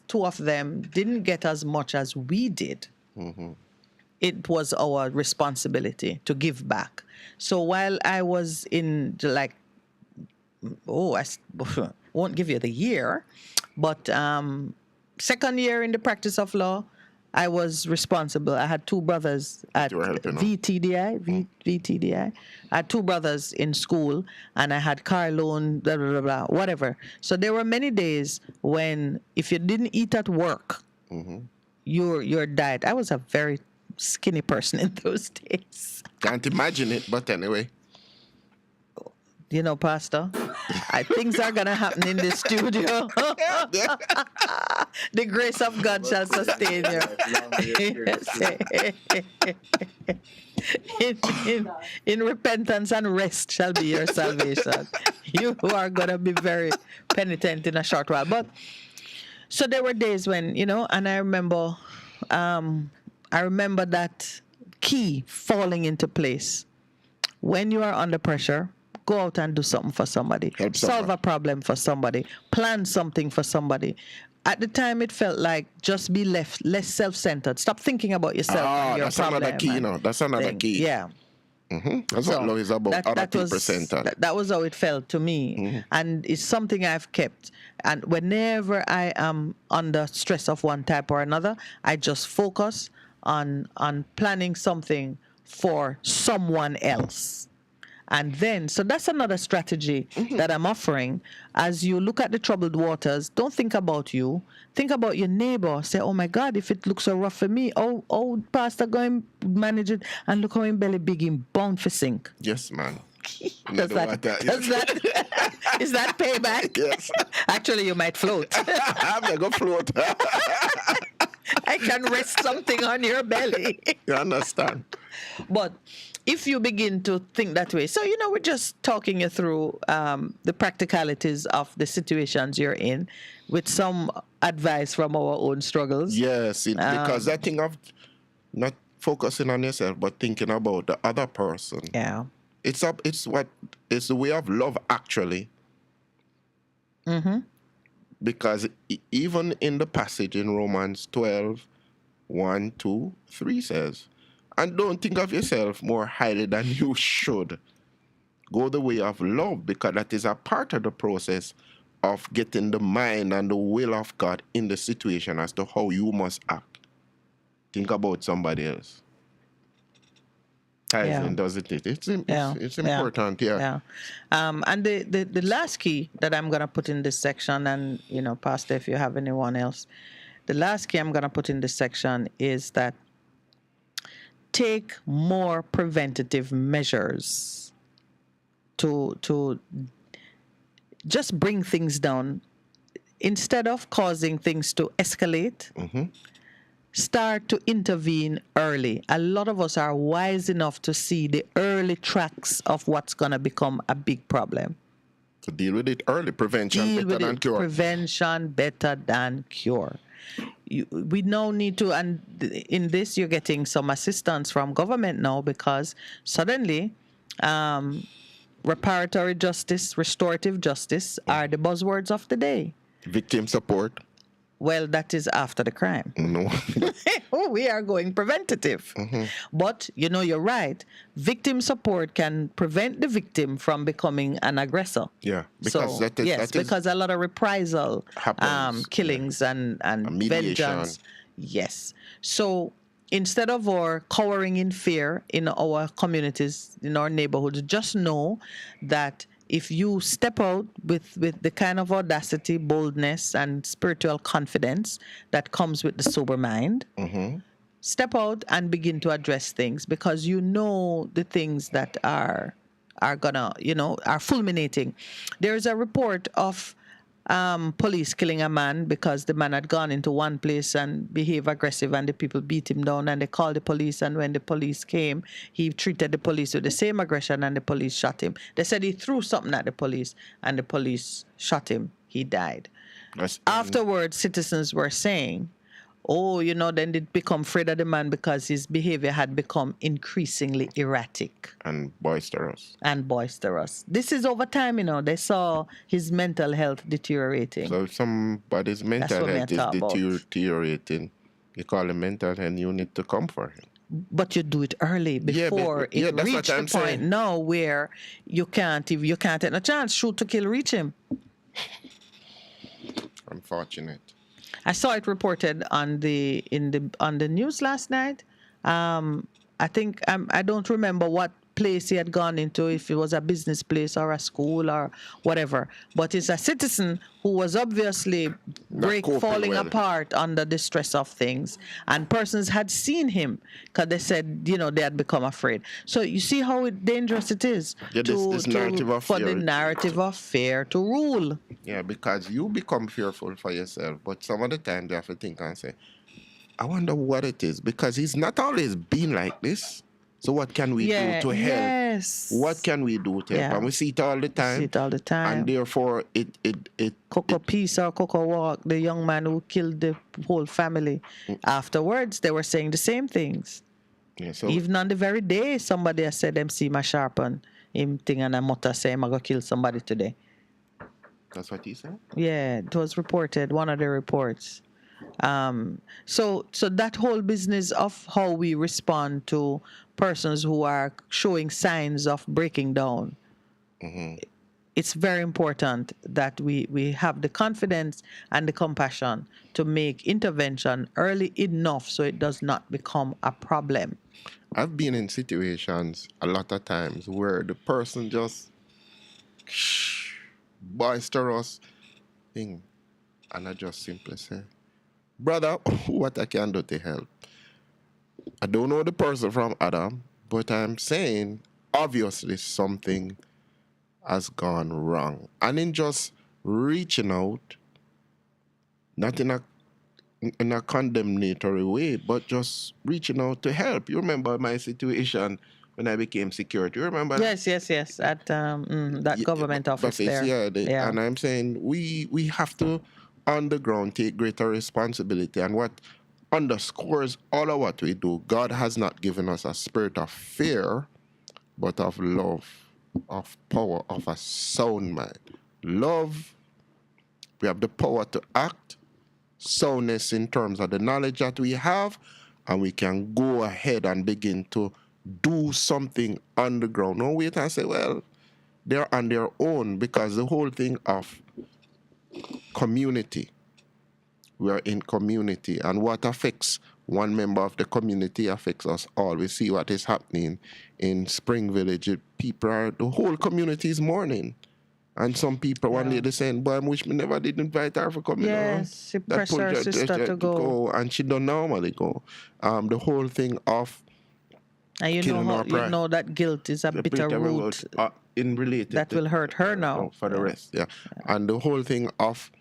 two of them didn't get as much as we did, it was our responsibility to give back. So while I was in like, I won't give you the year, but second year in the practice of law, I was responsible. I had two brothers at You were helping out. VTDI. I had two brothers in school, and I had car loan, blah, blah, blah, blah, whatever. So there were many days when if you didn't eat at work, your diet. I was a very skinny person in those days. Can't imagine it, but anyway. You know, Pastor, things are going to happen in the studio. The grace of God shall sustain you. In repentance and rest shall be your salvation. You are going to be very penitent in a short while. But so there were days when, and I remember that key falling into place. When you are under pressure, go out and do something for somebody. Solve a problem for somebody. Plan something for somebody. At the time, it felt like just be less self-centered. Stop thinking about yourself and your that's problem. Another key, That's another key. Yeah. That's what love is about. Other people centered. That was how it felt to me. And it's something I've kept. And whenever I am under stress of one type or another, I just focus on planning something for someone else. And then, so that's another strategy that I'm offering. As you look at the troubled waters, don't think about you. Think about your neighbor. Say, oh my God, if it looks so rough for me, Pastor, go and manage it. And look how him belly big, him bound for sink. Yes, man. Is that payback? Yes. Actually, you might float. I'm going to float. I can rest something on your belly. You understand? But if you begin to think that way, so we're just talking you through the practicalities of the situations you're in, with some advice from our own struggles. Yes, because that thing of not focusing on yourself but thinking about the other person. Yeah, it's the way of love, actually. Because even in the passage in Romans 12, 1, 2, 3 says, and don't think of yourself more highly than you should. Go the way of love, because that is a part of the process of getting the mind and the will of God in the situation as to how you must act. Think about somebody else. Does it? It's important, yeah. And the last key that I'm going to put in this section, and, Pastor, if you have anyone else, the last key I'm going to put in this section is that take more preventative measures to just bring things down. Instead of causing things to escalate, start to intervene early. A lot of us are wise enough to see the early tracks of what's going to become a big problem. To deal with it early. Prevention better than cure. Prevention better than cure. We now need to, and in this you're getting some assistance from government now, because suddenly reparatory justice, restorative justice are the buzzwords of the day. Victim support. Well, that is after the crime. No. We are going preventative. But, you're right. Victim support can prevent the victim from becoming an aggressor. Yeah. Because because a lot of reprisal killings and vengeance. Yes. So instead of our cowering in fear in our communities, in our neighborhoods, just know that if you step out with the kind of audacity, boldness, and spiritual confidence that comes with the sober mind, step out and begin to address things, because the things that are gonna, are fulminating. There is a report of police killing a man because the man had gone into one place and behaved aggressive, and the people beat him down, and they called the police, and when the police came, he treated the police with the same aggression, and the police shot him. They said he threw something at the police, and the police shot him. He died. Afterwards, citizens were saying, Oh, then they'd become afraid of the man because his behavior had become increasingly erratic. And boisterous. This is over time, they saw his mental health deteriorating. So if somebody's mental health is deteriorating, you call him mental health and you need to come for him. But you do it early before it reaches the point now where you can't take a chance, shoot to kill, reach him. Unfortunate. I saw it reported on the news last night. I think I don't remember what place he had gone into, if it was a business place or a school or whatever. But it's a citizen who was obviously falling apart under the stress of things, and persons had seen him because they said they had become afraid. So you see how dangerous it is for the narrative of fear to rule. Yeah, because you become fearful for yourself, but some of the time you have to think and say, I wonder what it is, because he's not always been like this. So what can we do to help? Yes. What can we do to help? And we see it all the time. And therefore, it Cocoa Peace or Cocoa Walk, the young man who killed the whole family. Afterwards, they were saying the same things. Yeah, so even on the very day, somebody has said them see my sharpen him thing and a mutter say I'm going to kill somebody today. That's what he said? Yeah, it was reported, one of the reports. So that whole business of how we respond to persons who are showing signs of breaking down, it's very important that we have the confidence and the compassion to make intervention early enough so it does not become a problem. I've been in situations a lot of times where the person just boisterous thing, and I just simply say, brother, what I can do to help? I don't know the person from Adam, but I'm saying obviously something has gone wrong. And in just reaching out, not in a condemnatory way, but just reaching out to help. You remember my situation when I became security? You remember? Yes. At that government office there. Yeah. And I'm saying we have to, on the ground, take greater responsibility. And what underscores all of what we do, God has not given us a spirit of fear, but of love, of power, of a sound mind. Love, we have the power to act. Soundness in terms of the knowledge that we have, and we can go ahead and begin to do something on the ground. Don't wait and say, well, they're on their own, because the whole thing of community, we are in community, and what affects one member of the community affects us all. We see what is happening in Spring Village. The whole community is mourning. And some people, one lady saying, boy, I wish me never did invite her for coming. Yes, she pressed her sister to go. And she don't normally go. The whole thing of and you know that guilt is a bitter root in related that will hurt her now. For the rest, And the whole thing of,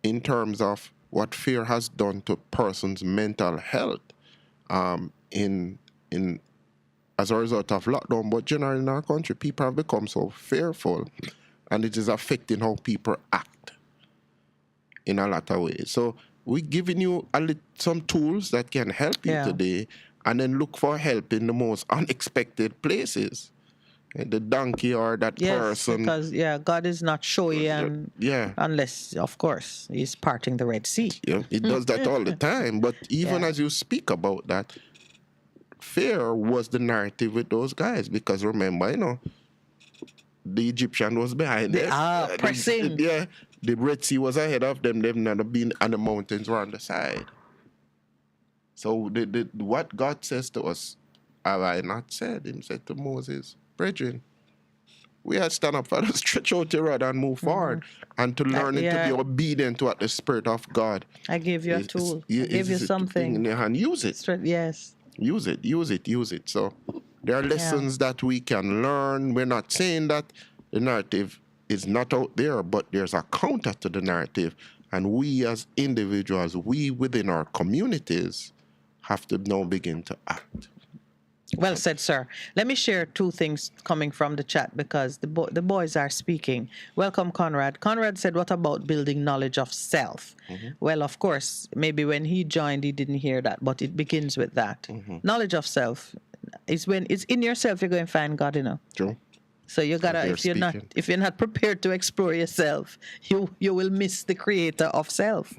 in terms of what fear has done to person's mental health, in as a result of lockdown, but generally in our country, people have become so fearful, and it is affecting how people act in a lot of ways. So we're giving you some tools that can help you today, and then look for help in the most unexpected places. The donkey or that person. Because God is not showy unless, of course, he's parting the Red Sea. Yeah, he does that all the time. But even as you speak about that, fear was the narrative with those guys, because remember, the Egyptian was behind them. Pressing. The Red Sea was ahead of them. They've never been, and the mountains were on the side. So what God says to us, have I not said? He said to Moses, brethren, we had to stand up for to stretch out your rod and move forward, and to learn to be obedient to what the Spirit of God. I gave you a tool. I gave you something. In your hand. Use it. Yes. Use it. So there are lessons that we can learn. We're not saying that the narrative is not out there, but there's a counter to the narrative. And we as individuals, we within our communities, have to now begin to act. Well said, sir. Let me share two things coming from the chat because the boys are speaking. Welcome, Conrad. Conrad said, what about building knowledge of self? Well, of course, maybe when he joined, he didn't hear that, but it begins with that. Knowledge of self is when it's in yourself, you're going to find God, True. So you gotta, if you're not prepared to explore yourself, you will miss the creator of self.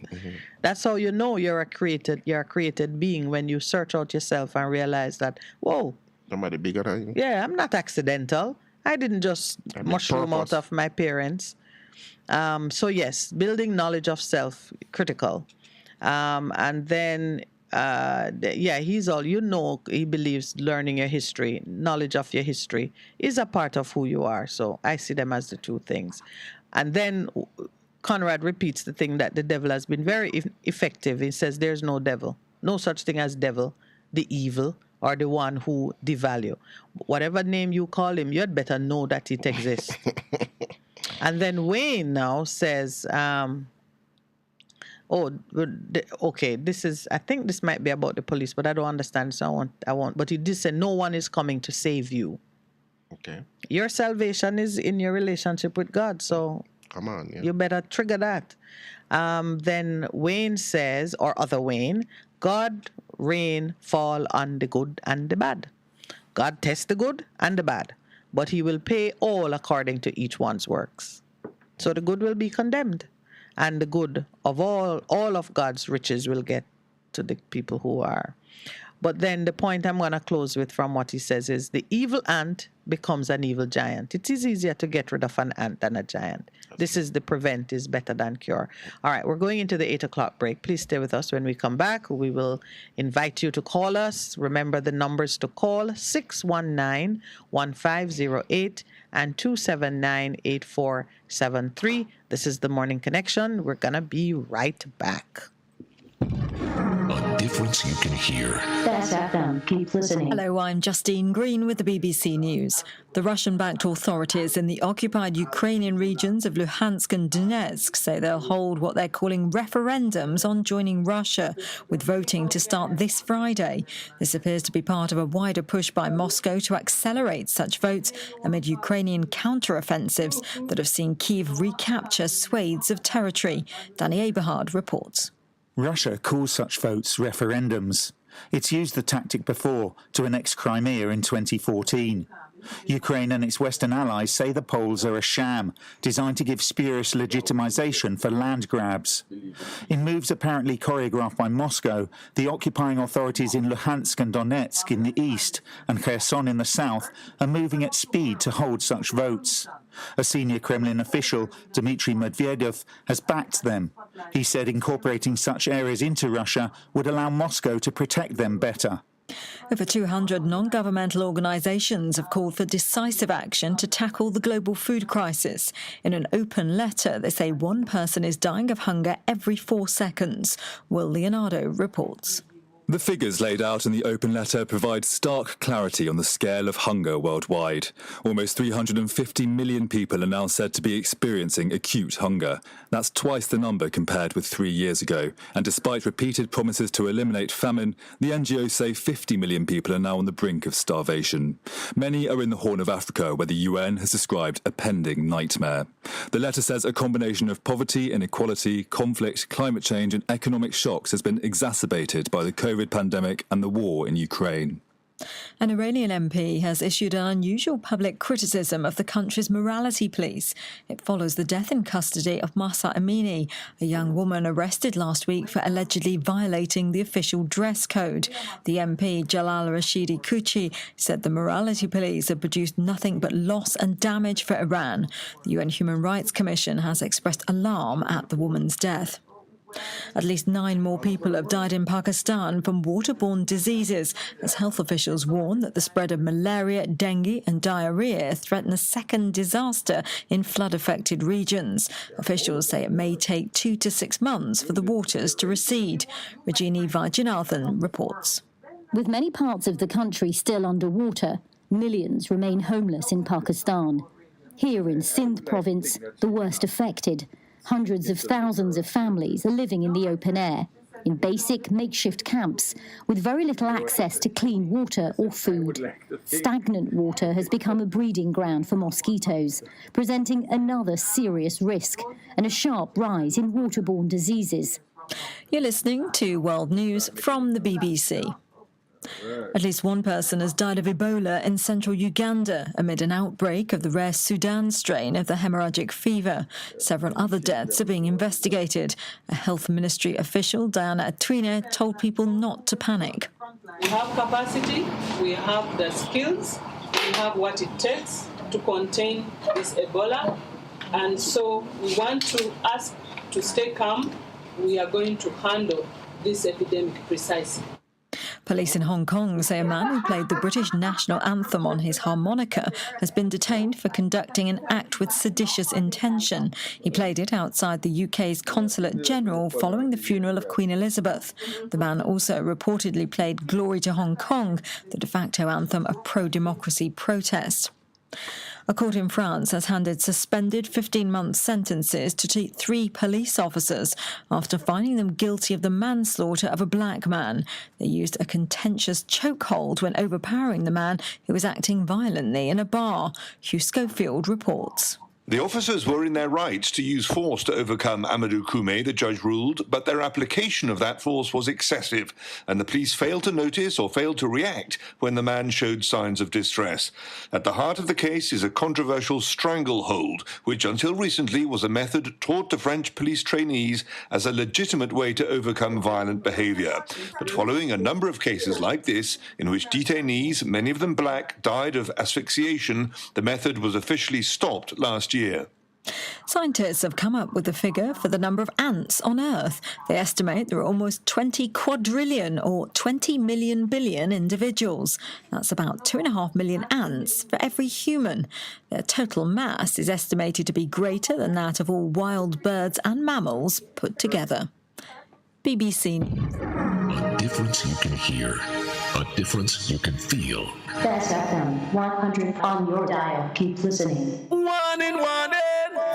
That's how you know you're a created being, when you search out yourself and realize that, whoa, somebody bigger than you. Yeah, I'm not accidental. I didn't just mushroom out of my parents. So yes, building knowledge of self, critical. And then he's all, he believes learning your history, knowledge of your history is a part of who you are. So I see them as the two things. And then Conrad repeats the thing that the devil has been very effective. He says there's no devil, no such thing as devil, the evil, or the one who devalue. Whatever name you call him, you'd better know that it exists. And then Wayne now says, I think this might be about the police, but I don't understand, so I won't. But he did say no one is coming to save you. Okay. Your salvation is in your relationship with God, so come on, you better trigger that. Then Wayne says, or other Wayne, God rain fall on the good and the bad. God tests the good and the bad, but he will pay all according to each one's works. So the good will be condemned, and the good of all of God's riches will get to the people who are. But then the point I'm going to close with from what he says is the evil ant becomes an evil giant. It is easier to get rid of an ant than a giant. This is the prevent is better than cure. All right, we're going into the 8 o'clock break. Please stay with us. When we come back, we will invite you to call us. Remember the numbers to call, 619-1508 and 279-8473. This is The Morning Connection. We're going to be right back. A difference you can hear. Fast FM. Keep listening. Hello, I'm Justine Green with the BBC News. The Russian-backed authorities in the occupied Ukrainian regions of Luhansk and Donetsk say they'll hold what they're calling referendums on joining Russia, with voting to start this Friday. This appears to be part of a wider push by Moscow to accelerate such votes amid Ukrainian counter-offensives that have seen Kyiv recapture swathes of territory. Danny Eberhard reports. Russia calls such votes referendums. It's used the tactic before to annex Crimea in 2014. Ukraine and its Western allies say the polls are a sham, designed to give spurious legitimization for land grabs. In moves apparently choreographed by Moscow, the occupying authorities in Luhansk and Donetsk in the east and Kherson in the south are moving at speed to hold such votes. A senior Kremlin official, Dmitry Medvedev, has backed them. He said incorporating such areas into Russia would allow Moscow to protect them better. Over 200 non-governmental organisations have called for decisive action to tackle the global food crisis. In an open letter, they say one person is dying of hunger every 4 seconds. Will Leonardo reports. The figures laid out in the open letter provide stark clarity on the scale of hunger worldwide. Almost 350 million people are now said to be experiencing acute hunger. That's twice the number compared with 3 years ago. And despite repeated promises to eliminate famine, the NGOs say 50 million people are now on the brink of starvation. Many are in the Horn of Africa, where the UN has described a pending nightmare. The letter says a combination of poverty, inequality, conflict, climate change and economic shocks has been exacerbated by the COVID pandemic and the war in Ukraine. An Iranian MP has issued an unusual public criticism of the country's morality police. It follows the death in custody of Mahsa Amini, a young woman arrested last week for allegedly violating the official dress code. The MP, Jalal Rashidi Kuchi, said the morality police have produced nothing but loss and damage for Iran. The UN Human Rights Commission has expressed alarm at the woman's death. At least 9 more people have died in Pakistan from waterborne diseases, as health officials warn that the spread of malaria, dengue and diarrhoea threaten a second disaster in flood-affected regions. Officials say it may take 2 to 6 months for the waters to recede. Rajini Vaidyanathan reports. With many parts of the country still underwater, millions remain homeless in Pakistan. Here in Sindh province, the worst affected, hundreds of thousands of families are living in the open air. in basic makeshift camps with very little access to clean water or food. Stagnant water has become a breeding ground for mosquitoes, presenting another serious risk and a sharp rise in waterborne diseases. You're listening to World News from the BBC. At least one person has died of Ebola in central Uganda amid an outbreak of the rare Sudan strain of the hemorrhagic fever. Several other deaths are being investigated. A health ministry official, Diana Atwine, told people not to panic. We have capacity, we have the skills, we have what it takes to contain this Ebola. And so we want to ask to stay calm. We are going to handle this epidemic precisely. Police in Hong Kong say a man who played the British national anthem on his harmonica has been detained for conducting an act with seditious intention. He played it outside the UK's Consulate General following the funeral of Queen Elizabeth. The man also reportedly played Glory to Hong Kong, the de facto anthem of pro-democracy protest. A court in France has handed suspended 15-month sentences to 3 police officers after finding them guilty of the manslaughter of a black man. They used a contentious chokehold when overpowering the man who was acting violently in a bar. Hugh Schofield reports. The officers were in their rights to use force to overcome Amadou Koumé, the judge ruled, but their application of that force was excessive, and the police failed to notice or failed to react when the man showed signs of distress. At the heart of the case is a controversial stranglehold, which until recently was a method taught to French police trainees as a legitimate way to overcome violent behaviour. But following a number of cases like this, in which detainees, many of them black, died of asphyxiation, the method was officially stopped last year. Scientists have come up with a figure for the number of ants on Earth. They estimate there are almost 20 quadrillion or 20 million billion individuals. That's about 2.5 million ants for every human. Their total mass is estimated to be greater than that of all wild birds and mammals put together. BBC News. A difference you can hear. A difference you can feel. Best FM 100 on your dial. Keep listening. Warning, warning.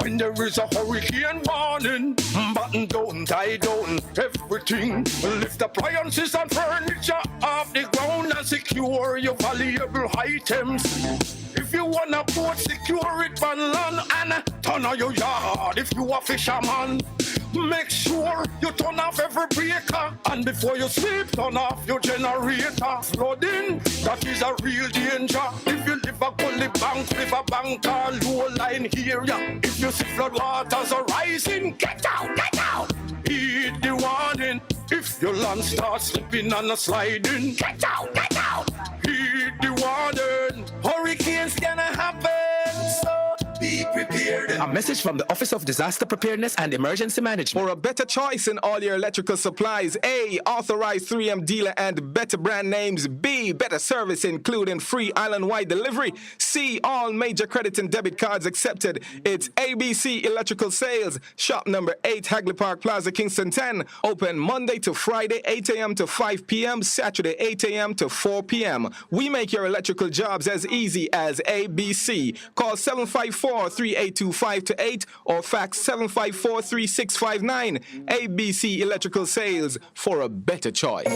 When there is a hurricane warning, button down, tie down, everything. Lift appliances and furniture off the ground and secure your valuable items. If you want a boat, secure it on land and turn on your yard. If you a fisherman, make sure you turn off every breaker, and before you sleep, turn off your generator. Flooding, that is a real danger. If you live a gully bank, river bank, or low line area, if you see flood waters are rising, get out, get out. Heed the warning. If your land starts slipping and sliding, get out, get out. Heed the warning. Hurricanes gonna happen, so be prepared. A message from the Office of Disaster Preparedness and Emergency Management. For a better choice in all your electrical supplies, A, authorized 3M dealer and better brand names. B, better service including free island-wide delivery. C, all major credit and debit cards accepted. It's ABC Electrical Sales. Shop number 8, Hagley Park Plaza, Kingston 10. Open Monday to Friday, 8 a.m. to 5 p.m. Saturday, 8 a.m. to 4 p.m. We make your electrical jobs as easy as ABC. Call 754-382-528 or fax 754-3659. ABC Electrical Sales, for a better choice.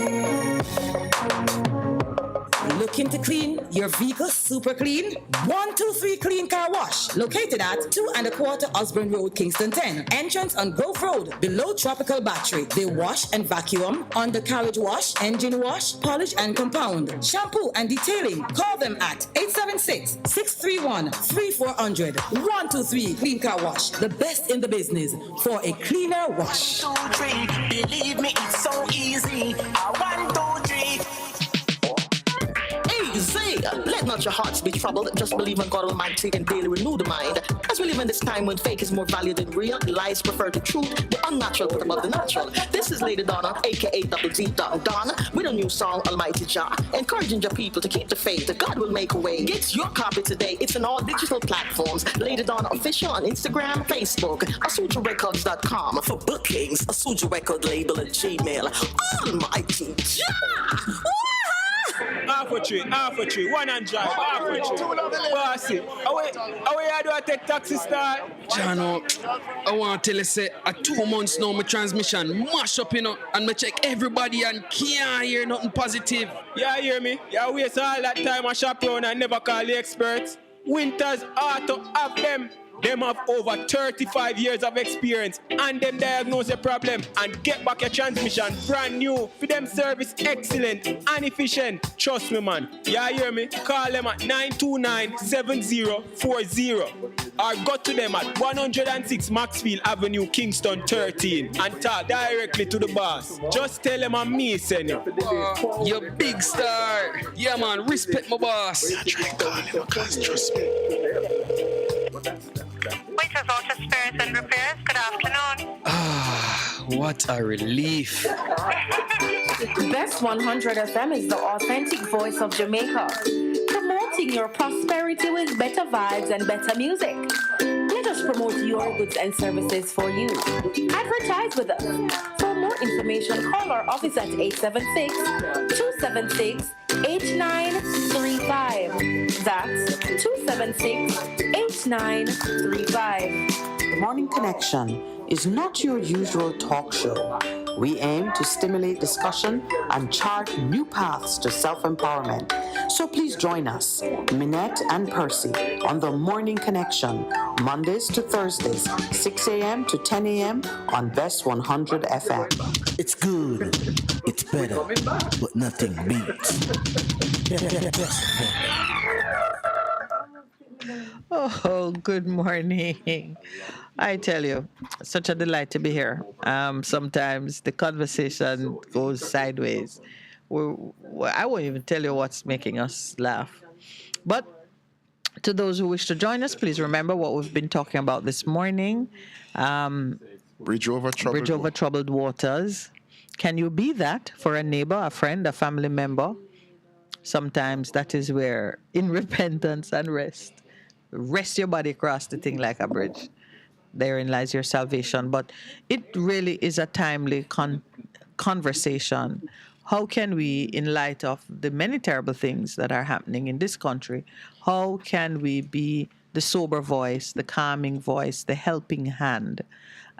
Looking to clean your vehicle super clean? 123 Clean Car Wash, located at 2 1/4 Osborne Road, Kingston 10. Entrance on Grove Road, below Tropical Battery. They wash and vacuum, undercarriage wash, engine wash, polish and compound, shampoo and detailing. Call them at 876-631-3400. 123 Clean Car Wash, the best in the business for a cleaner wash. 1, 2, 3, believe me, it's so easy. 1, 2, 3. Easy. Let not your hearts be troubled. Just believe in God Almighty and daily renew the mind. As we live in this time when fake is more valued than real, lies prefer to truth, the unnatural put above the natural. This is Lady Donna, aka Double D Donna, with a new song, Almighty Jah, encouraging your people to keep the faith that God will make a way. Get your copy today. It's on all digital platforms. Lady Donna Official on Instagram, Facebook, AsujaRecords.com. For bookings, Asuja Record label at Gmail. Almighty Jah! a tree, 100, half a tree. Bossy, away I do I take taxi start? Jano, I want to tell you, say, 2 months now, my transmission mash up, and me check everybody and can't hear nothing positive. Yeah, hear me? Yeah, waste all that time I shop around and never call the experts. Winters Auto have them. Them have over 35 years of experience and them diagnose the problem and get back your transmission brand new. For them service excellent and efficient. Trust me, man. Yeah, hear me? Call them at 929-7040 or go to them at 106 Maxfield Avenue, Kingston 13 and talk directly to the boss. Just tell them I'm me, send you. You big star. Yeah, man. Respect my boss. Trust me. Winters Auto Spares and Repairs, good afternoon. What a relief. Best 100 FM is the authentic voice of Jamaica, promoting your prosperity with better vibes and better music. Let us promote your goods and services for you. Advertise with us. For more information, call our office at 876-276-8935. That's 276-8935. The Morning Connection is not your usual talk show. We aim to stimulate discussion and chart new paths to self-empowerment. So please join us, Minette and Percy, on The Morning Connection, Mondays to Thursdays, 6 a.m. to 10 a.m. on Best 100 FM. It's good, it's better, but nothing beats. Oh, good morning. I tell you, such a delight to be here. Sometimes the conversation goes sideways. I won't even tell you what's making us laugh. But to those who wish to join us, please remember what we've been talking about this morning. Bridge over troubled waters. Can you be that for a neighbor, a friend, a family member? Sometimes that is where, in repentance and rest your body across the thing like a bridge. Therein lies your salvation. But it really is a timely conversation. How can we, in light of the many terrible things that are happening in this country, how can we be the sober voice, the calming voice, the helping hand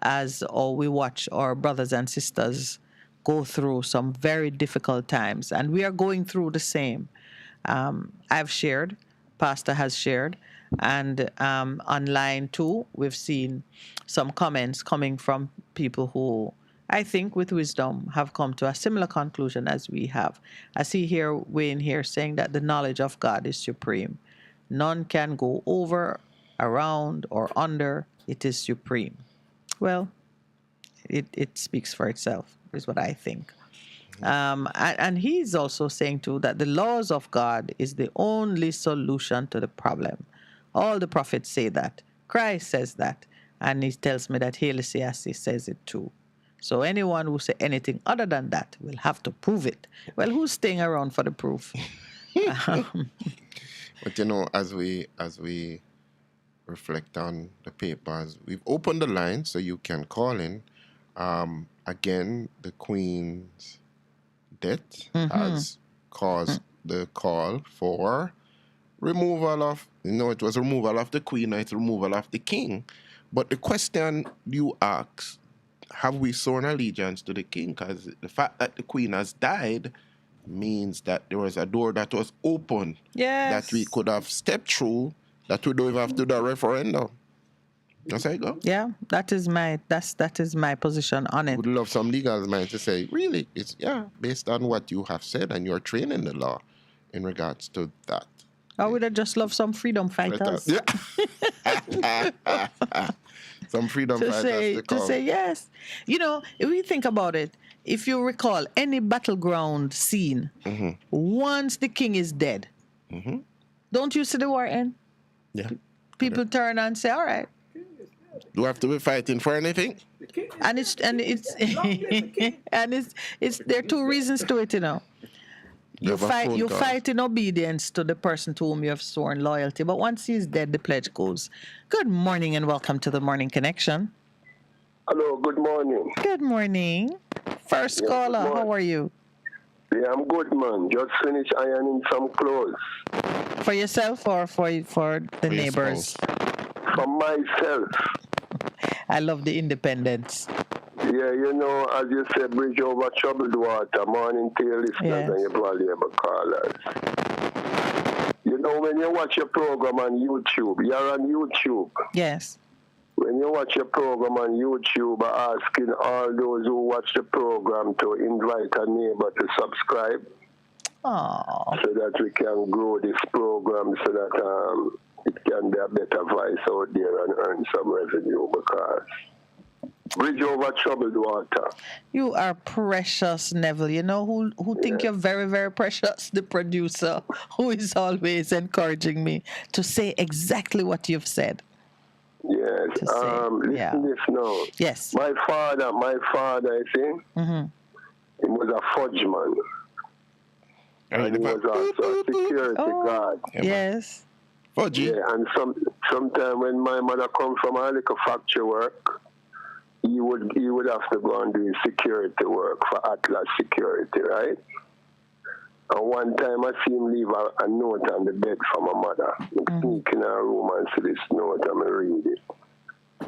as we watch our brothers and sisters go through some very difficult times? And we are going through the same. I've shared, Pastor has shared, and online too, we've seen some comments coming from people who, I think with wisdom, have come to a similar conclusion as we have. I see here Wayne here saying that the knowledge of God is supreme. None can go over, around, or under. It is supreme. Well, it speaks for itself, is what I think. And he's also saying too that the laws of God is the only solution to the problem. All the prophets say that. Christ says that. And he tells me that Haile Selassie says it too. So anyone who say anything other than that will have to prove it. Well, who's staying around for the proof? But as we reflect on the papers, we've opened the line so you can call in. Again, the Queen's death has caused the call for removal of, it was removal of the Queen, it's removal of the King. But the question you ask, have we sworn allegiance to the King? Because the fact that the Queen has died means that there was a door that was open that we could have stepped through, that we don't even have to do a referendum. That's how it goes. Yeah, that is my position on it. Would love some legal mind to say, really, it's based on what you have said and you're trained in the law in regards to that. I would have just loved some freedom fighters. Yeah. Some freedom fighters to say yes. If you think about it, if you recall any battleground scene, once the king is dead, don't you see the war end? Yeah. People turn and say, all right. Do I have to be fighting for anything? And it's there are two reasons to it, You fight in obedience to the person to whom you have sworn loyalty. But once he's dead, the pledge goes. Good morning and welcome to the Morning Connection. Hello, good morning. Good morning. First caller, how are you? Yeah, I'm good, man. Just finished ironing some clothes. For yourself or for the neighbors? For myself. I love the independence. Yeah, you know, as you said, bridge over troubled water, morning to your listeners and your valuable callers. You know, when you watch your program on YouTube, you're on YouTube. Yes. When you watch your program on YouTube, asking all those who watch the program to invite a neighbor to subscribe. Aww. So that we can grow this program so that it can be a better voice out there and earn some revenue because bridge over troubled water. You are precious, Neville. You know who think you're very, very precious? The producer, who is always encouraging me to say exactly what you've said. Yes. Listen this now. Yes. My father, you see, he was a fudge man. And he was also a security guard. Yes. Fudgy. Yeah, and sometime when my mother come from a little factory work, he would have to go and do his security work for Atlas Security, right? And one time I see him leave a note on the bed for my mother. I sneak in her room and see this note and I read it.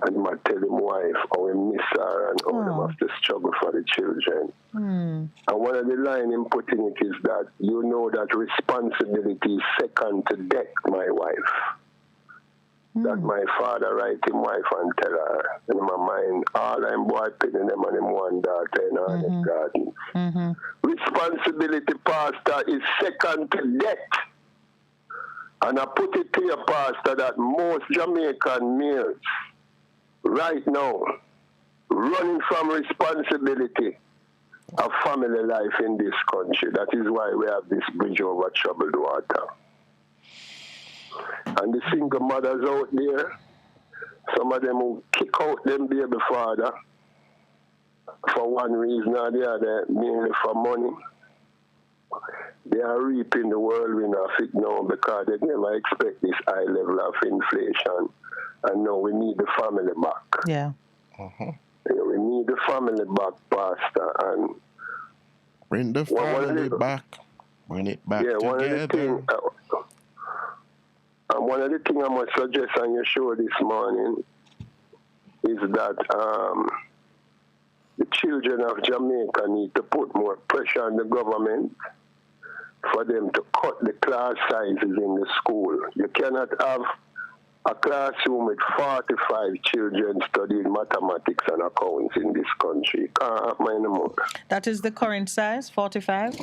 And I tell him wife how he miss her and how they have to struggle for the children. And one of the lines him put in it is that you know that responsibility is second to death, my wife. That my father write him wife and tell her in my mind, all I'm boy pinning them and him one daughter in Honest Garden. Responsibility, pastor, is second to death. And I put it to your pastor that most Jamaican males right now running from responsibility of family life in this country. That is why we have this bridge over troubled water. And the single mothers out there, some of them who kick out them baby father for one reason or the other, mainly for money. They are reaping the whirlwind of it now because they never expect this high level of inflation. And now we need the family back. Yeah. We need the family back, Pastor. And bring the family back. Bring it back together. And one of the things I must suggest on your show this morning is that the children of Jamaica need to put more pressure on the government for them to cut the class sizes in the school. You cannot have a classroom with 45 children studying mathematics and accounts in this country. Can't happen anymore. That is the current size, 45?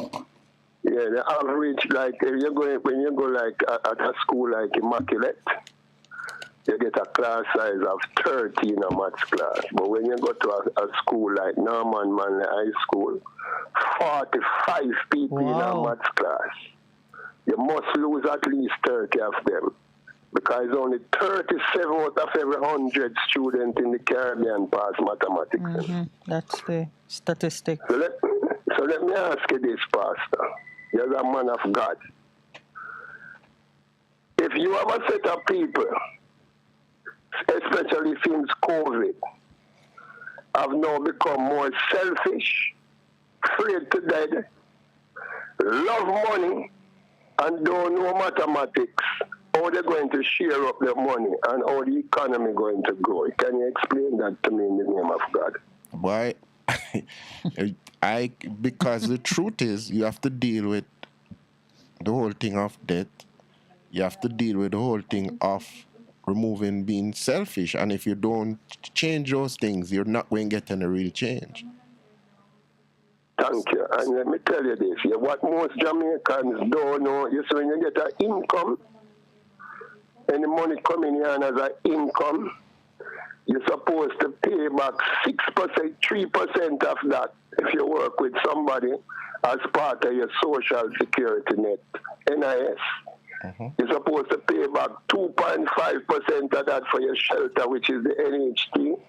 Yeah, the average, like, if you go, when you go, like, at a school like Immaculate, you get a class size of 30 in a maths class. But when you go to a school like Norman Manley High School, 45 people in a maths class. You must lose at least 30 of them. Because only 37 out of every 100 students in the Caribbean pass mathematics. That's the statistic. So let me ask you this, Pastor. You're a man of God. If you have a set of people, especially since COVID, have now become more selfish, afraid to death, love money, and don't know mathematics, how they're going to share up their money and how the economy going to grow. Can you explain that to me in the name of God? Why? Because the truth is, you have to deal with the whole thing of debt. You have to deal with the whole thing of removing being selfish. And if you don't change those things, you're not going to get any real change. Thank you. And let me tell you this. What most Jamaicans don't know is when you get an income, and the money coming in as an income, you're supposed to pay back 6%, 3% of that if you work with somebody as part of your social security net, NIS. You're supposed to pay back 2.5% of that for your shelter, which is the NHT,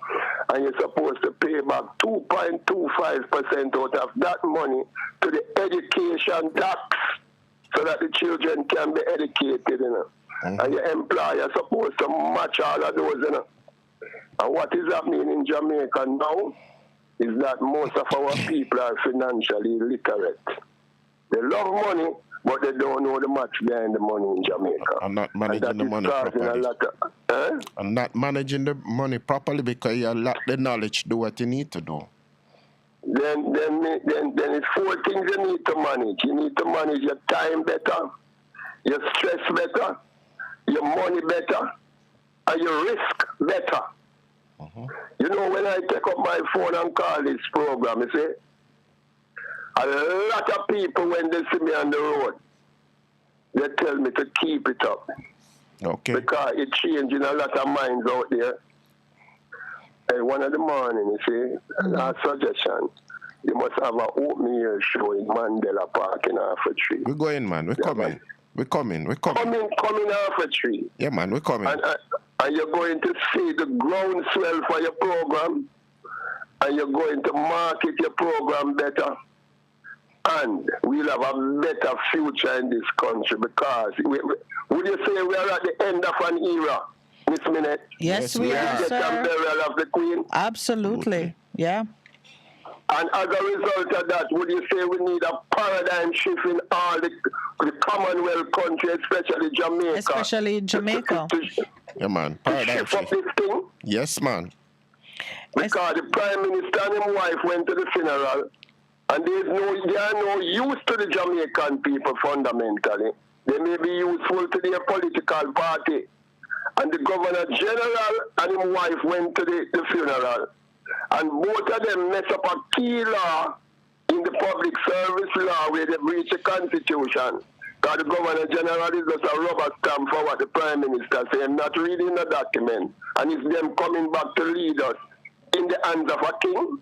and you're supposed to pay back 2.25% out of that money to the education tax so that the children can be educated, you know. And your employer is supposed to match all of those, you know. And what is happening in Jamaica now is that most of our people are financially illiterate. They love money, but they don't know the match behind the money in Jamaica. I'm not managing the money properly. I'm not managing the money properly because you lack the knowledge to do what you need to do. Then it's 4 things you need to manage. You need to manage your time better, your stress better, your money better, and your risk better. You know, when I take up my phone and call this program, you see, a lot of people, when they see me on the road, they tell me to keep it up. Okay. Because it's changing a lot of minds out there. And one of the morning, you see, a suggestion, you must have an open air show in Mandela Park in Tree. We're going, man. We're coming. We're coming. Come in Tree. Yeah, man, we're coming. And you're going to see the groundswell for your program, and you're going to market your program better, and we'll have a better future in this country because, would you say we are at the end of an era, Miss Minette? Yes, we are, sir. Burial of the Queen? Absolutely, yeah. And as a result of that, would you say we need a paradigm shift in all the Commonwealth countries, especially Jamaica? Especially Jamaica. Yeah, man. Paradigm shift. This thing? Yes, man. Because the Prime Minister and his wife went to the funeral, and they are no use to the Jamaican people fundamentally. They may be useful to their political party. And the Governor General and his wife went to the funeral. And both of them mess up a key law in the public service law where they breach the Constitution. Because the Governor General is just a rubber stamp for what the Prime Minister said, not reading the document. And it's them coming back to lead us in the hands of a king.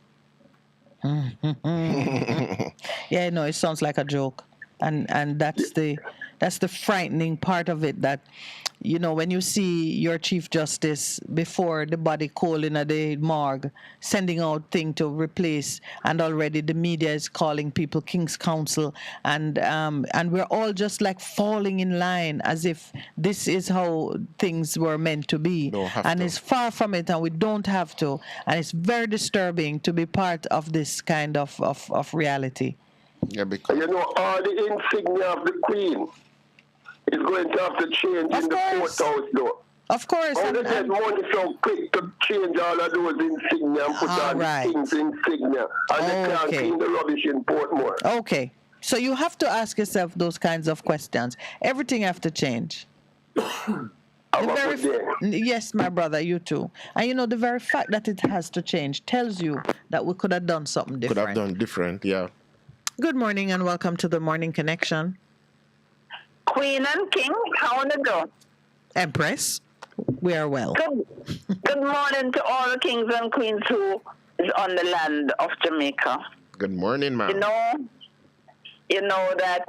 Yeah, no, it sounds like a joke. And that's the frightening part of it, that, you know, when you see your Chief Justice before the body cold in the morgue sending out thing to replace, and already the media is calling people King's Counsel, and we're all just like falling in line as if this is how things were meant to be. And it's far from it, and we don't have to. And it's very disturbing to be part of this kind of reality. Yeah, because you know, all the insignia of the Queen is going to have to change in the courthouse, though. Of course. How they get money so quick to change all of those insignia and put on the King's insignia, and they can't clean the rubbish in Portmore. Okay. So you have to ask yourself those kinds of questions. Everything have to change. Yes, my brother, you too. And you know, the very fact that it has to change tells you that we could have done something different. Could have done different, yeah. Good morning and welcome to the Morning Connection. Queen and King, how do you do? Empress, we are well. Good morning to all the kings and queens who is on the land of Jamaica. Good morning, ma'am. You know that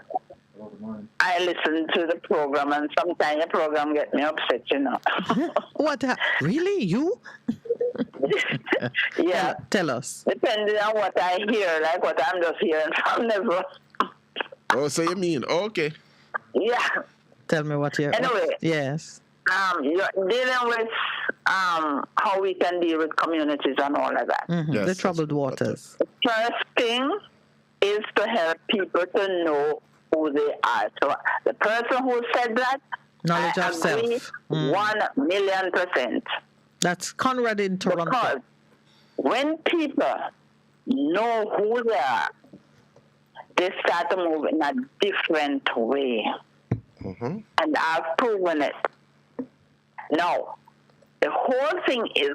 I listen to the program, and sometimes the program gets me upset, you know. What? Really? You? Yeah. Tell us. Depending on what I hear, like what I'm just hearing from never. Oh, so you mean, okay. Yeah. Tell me what you're... Anyway. Yes. You're dealing with how we can deal with communities and all of that. Mm-hmm. Yes, the troubled waters. The first thing is to help people to know who they are. So the person who said that, knowledge I of agree self. 1,000,000%. That's Conrad in Toronto. Because when people know who they are, they start to move in a different way. Mm-hmm. And I've proven it. Now, the whole thing is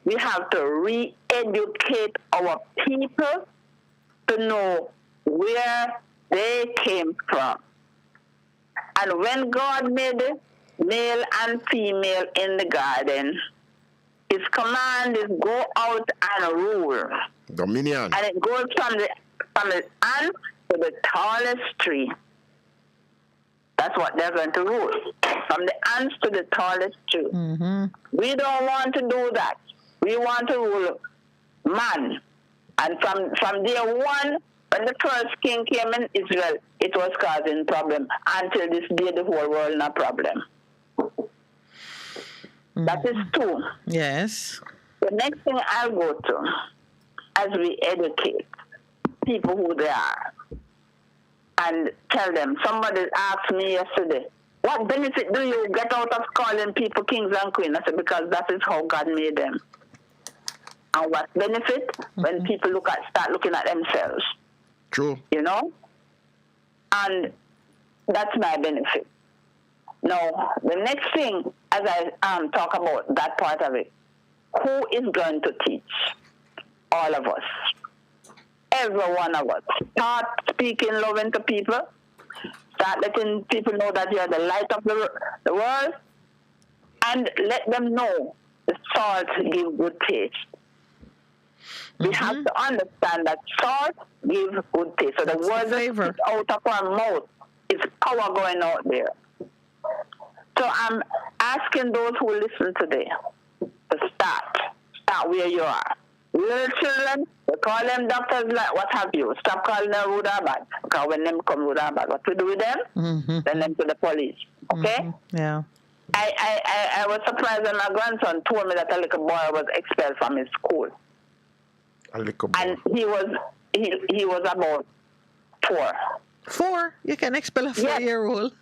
we have to re-educate our people to know where they came from. And when God made male and female in the garden, his command is go out and rule. Dominion. And it goes from the ant to the tallest tree. That's what they're going to rule. From the ants to the tallest tree. Mm-hmm. We don't want to do that. We want to rule man. And from day one, when the first king came in Israel, it was causing problem. Until this day, the whole world no problem. Mm-hmm. That is two. Yes. The next thing I'll go to, as we educate people who they are, and tell them. Somebody asked me yesterday, what benefit do you get out of calling people kings and queens? I said, because that is how God made them. And what benefit? When people start looking at themselves. True. You know? And that's my benefit. Now, the next thing, as I talk about that part of it, who is going to teach? All of us. Every one of us. Start speaking love into people. Start letting people know that you are the light of the world. And let them know the salt gives good taste. We have to understand that salt gives good taste. So the words that come out of our mouth is power going out there. So I'm asking those who listen today to start where you are. Little children, we call them doctors, like what have you. Stop calling them rude or bad. Because when them come rude or bad, what we do with them? Send them to the police. Okay? Yeah. I was surprised when my grandson told me that a little boy was expelled from his school. A little boy. And he was about 4. 4? You can expel a 4-year-old.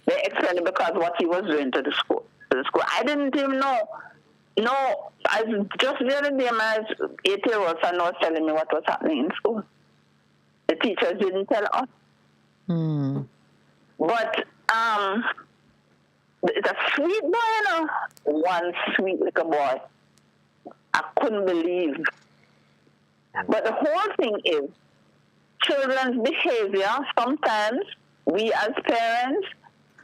They expelled him because what he was doing to the school. I didn't even know. No, just the other day, my 8-year-old son was telling me what was happening in school. The teachers didn't tell us. But it's a sweet boy, you know. One sweet little boy. I couldn't believe. But the whole thing is, children's behavior, sometimes we as parents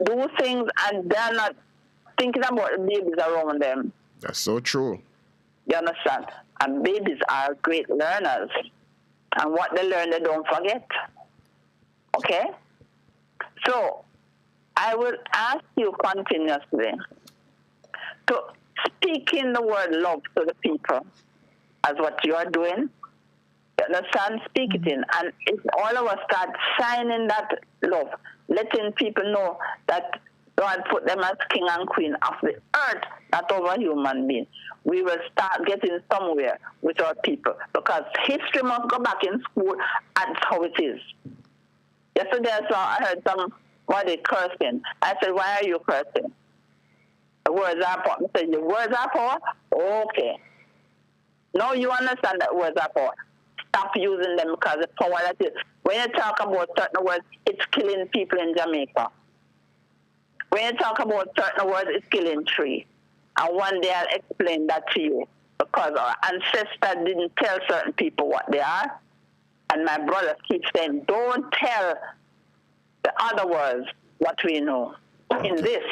do things and they're not thinking about the babies around them. That's so true. You understand? And babies are great learners. And what they learn, they don't forget. Okay? So, I will ask you continuously to speak in the word love to the people as what you are doing. You understand? Speak it in. And if all of us start shining that love, letting people know that God put them as king and queen of the earth, not over human beings, we will start getting somewhere with our people. Because history must go back in school, and that's how it is. Yesterday I heard somebody cursing. I said, why are you cursing? The words are power. I said, the words are power? Okay. Now you understand that words are power. Stop using them because the power that is. When you talk about certain words, it's killing people in Jamaica. When you talk about certain words, it's killing trees. And one day I'll explain that to you. Because our ancestors didn't tell certain people what they are. And my brothers keep saying, don't tell the other words what we know. In this,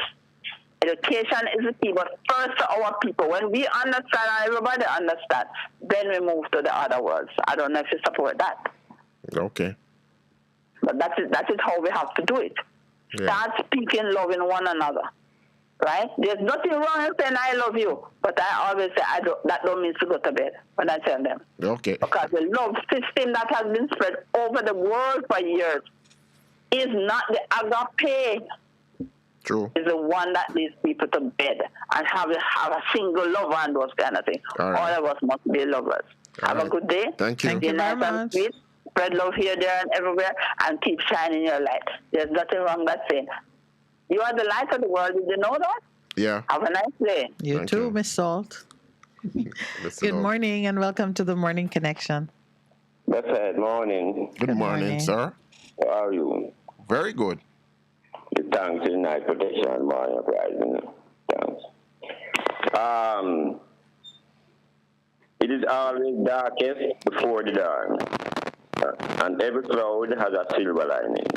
education is the key, but first to our people. When we understand and everybody understands, then we move to the other words. I don't know if you support that. Okay. But that is how we have to do it. Yeah. Start speaking love in one another. Right? There's nothing wrong in saying I love you, but I always say that don't mean to go to bed when I tell them. Okay. Because the love system that has been spread over the world for years is not the agape. True. It's the one that leads people to bed and have a single lover and those kind of things. All of us must be lovers. Have a good day. Thank you. Thank you very much. Spread love here, there, and everywhere, and keep shining your light. There's nothing wrong with that saying. You are the light of the world. Did you know that? Yeah. Have a nice day. You too, Miss Salt. Good morning and welcome to the Morning Connection. Good morning. Good morning, sir. How are you? Very good. Thanks to the night protection, morning rising. Thanks. It is always darkest before the dawn, and every cloud has a silver lining.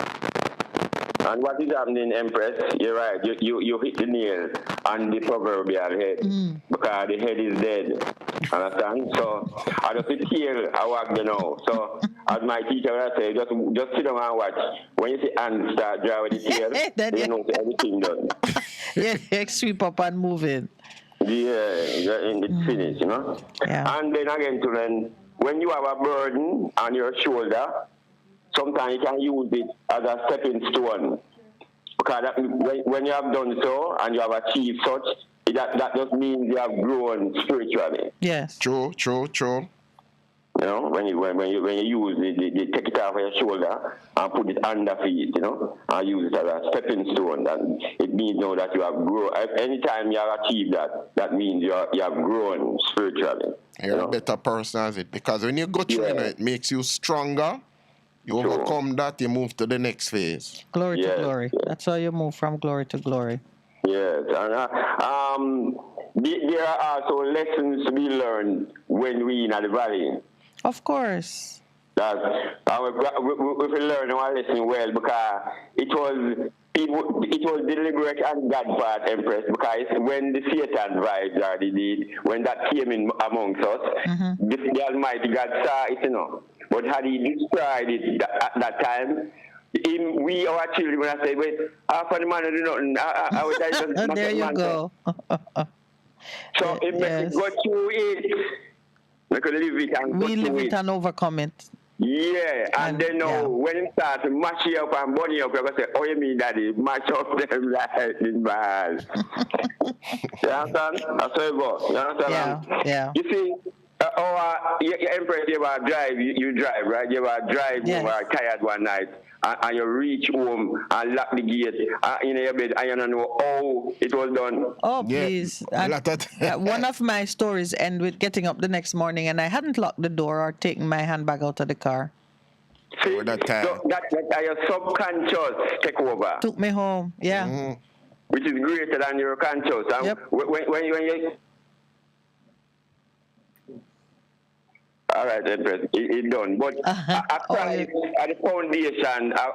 And what is happening, Empress? You're right. You hit the nail on the proverbial head because the head is dead. Understand? So I just sit here, I walk the now. So as my teacher would say, just sit down and watch. When you see ants start drawing the tail, you know everything done. Yeah, sweep up and move in. Yeah, it's finished, you know. Yeah. And then again, when you have a burden on your shoulder, sometimes you can use it as a stepping stone. Because when you have done so and you have achieved such, that just means you have grown spiritually. Yes. True. You know, when you use the take it off your shoulder and put it under feet, you know, and use it as a stepping stone. And it means now that you have grown. Anytime you have achieved that, that means you have grown spiritually. You're a better person as it, because when you go through it makes you stronger. You overcome that, you move to the next phase. Glory to glory. That's how you move from glory to glory. Yes, and there are also lessons to be learned when we in the valley. Of course. That we learn our lesson well, because it was deliberate and God part, Empress, because when the Satan vibes are when that came in amongst us, the Almighty God saw it, you know. But had He destroyed it at that time, we, our children, when I say, wait, half of the man do nothing. I would just there you go. So it makes it go through it. We could live it and go we live through it and overcome it. Yeah, and then when it starts to mash you up and burn you up, you're going to say, oh, you mean, Daddy, mash up them like this bad. You understand? That's how it goes. You understand? Yeah. You see, your Empress, you ever drive, you drive, right? You ever drive, you were tired one night, and you reach home and lock the gate in your bed, and you don't know how it was done. Oh, please. One of my stories end with getting up the next morning, and I hadn't locked the door or taken my handbag out of the car. See, so that your subconscious take over. Took me home, yeah. Which is greater than your conscious. And when you all right, Empress, it's done. But at the foundation of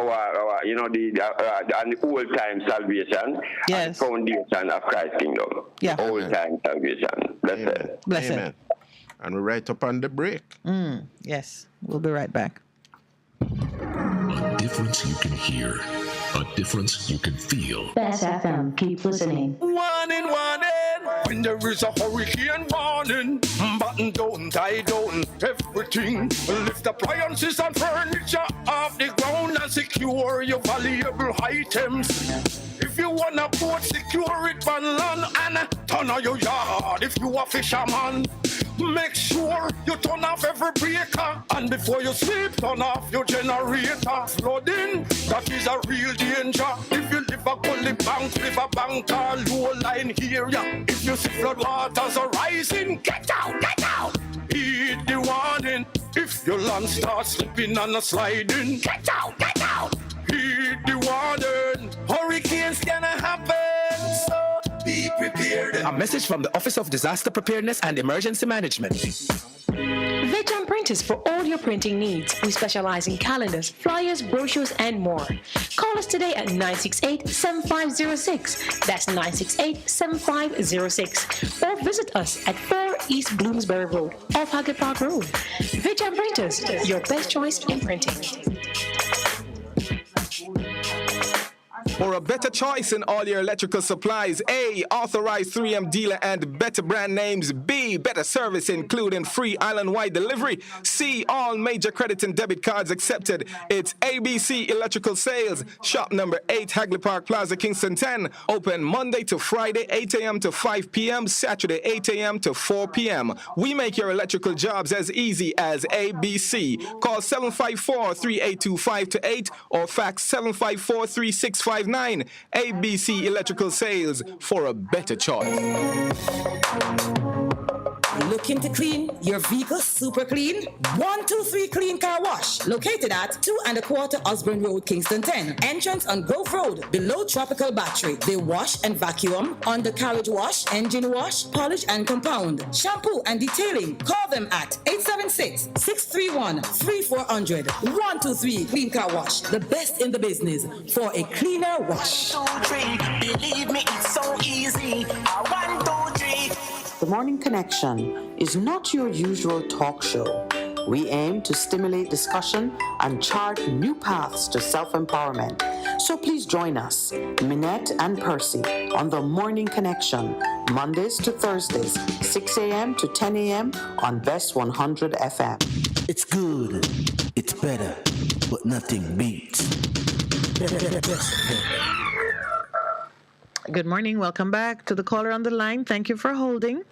our, you know, the old time salvation, at the foundation of Christ's kingdom. Yeah. Old time salvation. Blessed. Amen. And we're right up on the break. Yes, we'll be right back. A difference you can hear. A difference you can feel. Best FM. Keep listening. Warning. When there is a hurricane warning, button down, tie down, everything. Lift appliances and furniture off the ground and secure your valuable items. If you wanna boat, secure it on land and turn on your yard. If you a fisherman, make sure you turn off every breaker, and before you sleep, turn off your generator. Flooding, that is a real danger. If you live a gully bank, river bank, or low line area, if you see flood waters are rising, get out. Heed the warning. If your land starts slipping and sliding, get out. Heed the warning. Hurricanes gonna happen, so be prepared. A message from the Office of Disaster Preparedness and Emergency Management. Vejan Printers for all your printing needs. We specialize in calendars, flyers, brochures, and more. Call us today at 968-7506. That's 968-7506. Or visit us at 4 East Bloomsbury Road, off Hagley Park Road. Vejan Printers, your best choice in printing. For a better choice in all your electrical supplies, A, authorized 3M dealer and better brand names. B, better service including free island-wide delivery. C, all major credit and debit cards accepted. It's ABC Electrical Sales. Shop number 8, Hagley Park Plaza, Kingston 10. Open Monday to Friday, 8 a.m. to 5 p.m., Saturday, 8 a.m. to 4 p.m. We make your electrical jobs as easy as ABC. Call 754-3825-8 or fax 754-3659. ABC Electrical Sales, for a better choice. Looking to clean your vehicle super clean? 123 Clean Car Wash, located at 2 1/4 Osborne Road, Kingston 10. Entrance on Grove Road, below Tropical Battery. They wash and vacuum, undercarriage wash, engine wash, polish and compound, shampoo and detailing. Call them at 876-631-3400. 123 Clean Car Wash, the best in the business for a cleaner wash. 1, 2, 3, believe me, it's so easy. 1, 2, 3. The Morning Connection is not your usual talk show. We aim to stimulate discussion and chart new paths to self-empowerment. So please join us, Minette and Percy, on The Morning Connection, Mondays to Thursdays, 6 a.m. to 10 a.m. on Best 100 FM. It's good, it's better, but nothing beats. Good morning. Welcome back to the caller on the line. Thank you for holding.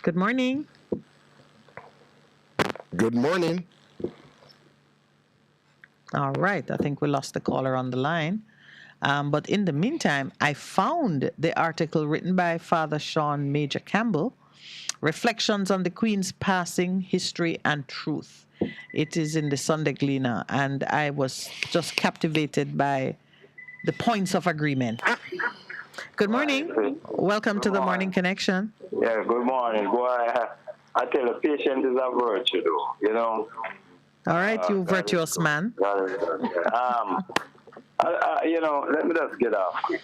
Good morning. Good morning. All right. I think we lost the caller on the line. But in the meantime, I found the article written by Father Sean Major Campbell, Reflections on the Queen's Passing, History and Truth. It is in the Sunday Gleaner, and I was just captivated by the points of agreement. Good morning. Welcome to the Morning Connection. Yeah, good morning. Boy, I tell you, patience is a virtue, though, you know. All right, you virtuous man. You know, let me just get off quick.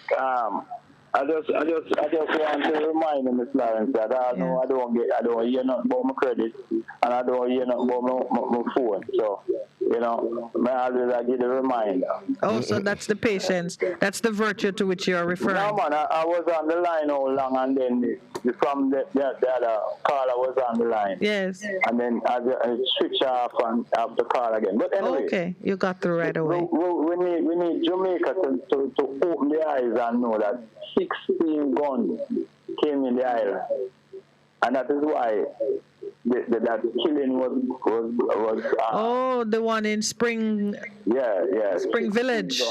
I just want to remind Miss Lawrence that I don't hear nothing about my credit, and I don't hear nothing about my phone. So, you know, I always give the reminder. Oh, so that's the patience. That's the virtue to which you're referring. No, man, I was on the line all long, and then from the other caller was on the line. Yes. And then I switch off and have the call again. But anyway. Okay, you got through right away. We need Jamaica to open the eyes and know that 16 guns came in the island. And that is why that killing was the one in Spring. Yeah. Spring Village.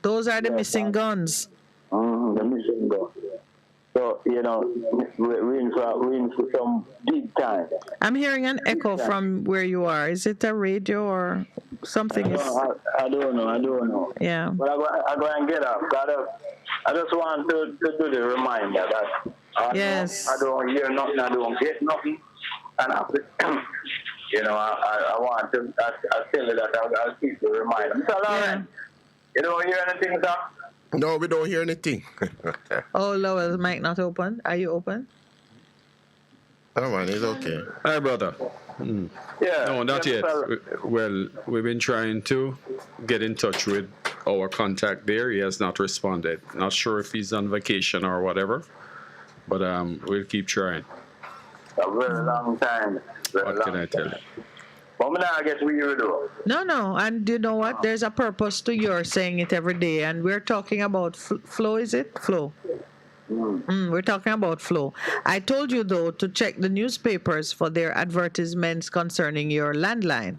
Those are the missing guns. The missing guns. So, you know, we're in for some big time. I'm hearing an echo from where you are. Is it a radio or something? I don't know. Yeah. But I go and get up. I just want to do the reminder that I don't hear nothing, I don't get nothing. And you know, I want to, I tell you that I'll keep the reminder. Mr. Lawrence, you don't hear anything, sir? No, we don't hear anything. Oh, Lowell's mic not open. Are you open? Oh, man, it's okay. Hi, brother. Yeah. No, not yet. Well, we've been trying to get in touch with our contact there. He has not responded. Not sure if he's on vacation or whatever, but we'll keep trying. A very long time. What can I tell you? I guess we do. No. And you know what? There's a purpose to your saying it every day. And we're talking about flow, is it? Flow. We're talking about flow. I told you, though, to check the newspapers for their advertisements concerning your landline.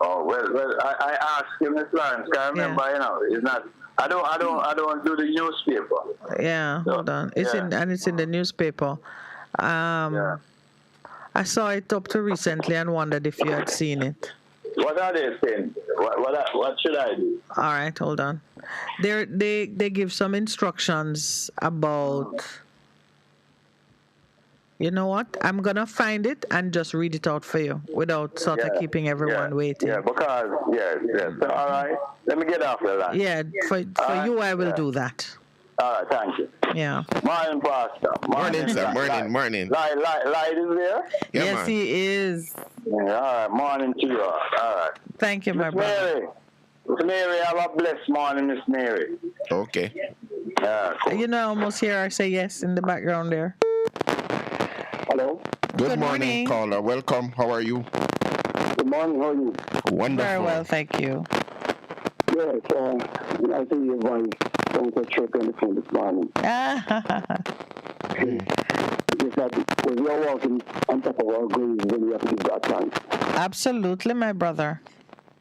Oh, well, I asked you, Miss Lawrence, I remember, you know, it's not, I don't do the newspaper. Yeah, so, hold on. It's in the newspaper. I saw it up to recently and wondered if you had seen it. What are they saying? What should I do? All right, hold on. They give some instructions about. You know what? I'm gonna find it and just read it out for you without sort of keeping everyone waiting. Yeah, because So, all right, let me get off the line. Yeah, for you, I will do that. All right, thank you. Yeah. Morning, Pastor. Morning, sir. Morning. Light is there? Yeah, yes, man. he is. Yeah, all right, morning to you. All right. Thank you, my brother. Miss Mary, have a blessed morning, Miss Mary. Okay. Yeah, cool. You know, I almost hear her say yes in the background there. Hello. Good morning, caller. Welcome. How are you? Good morning. How are you? Wonderful. Very well, thank you. Yes, I see your voice. Don't get tripped on the phone this morning. It's that when we are walking on top of our graves, then we have to give God thanks. Absolutely, my brother.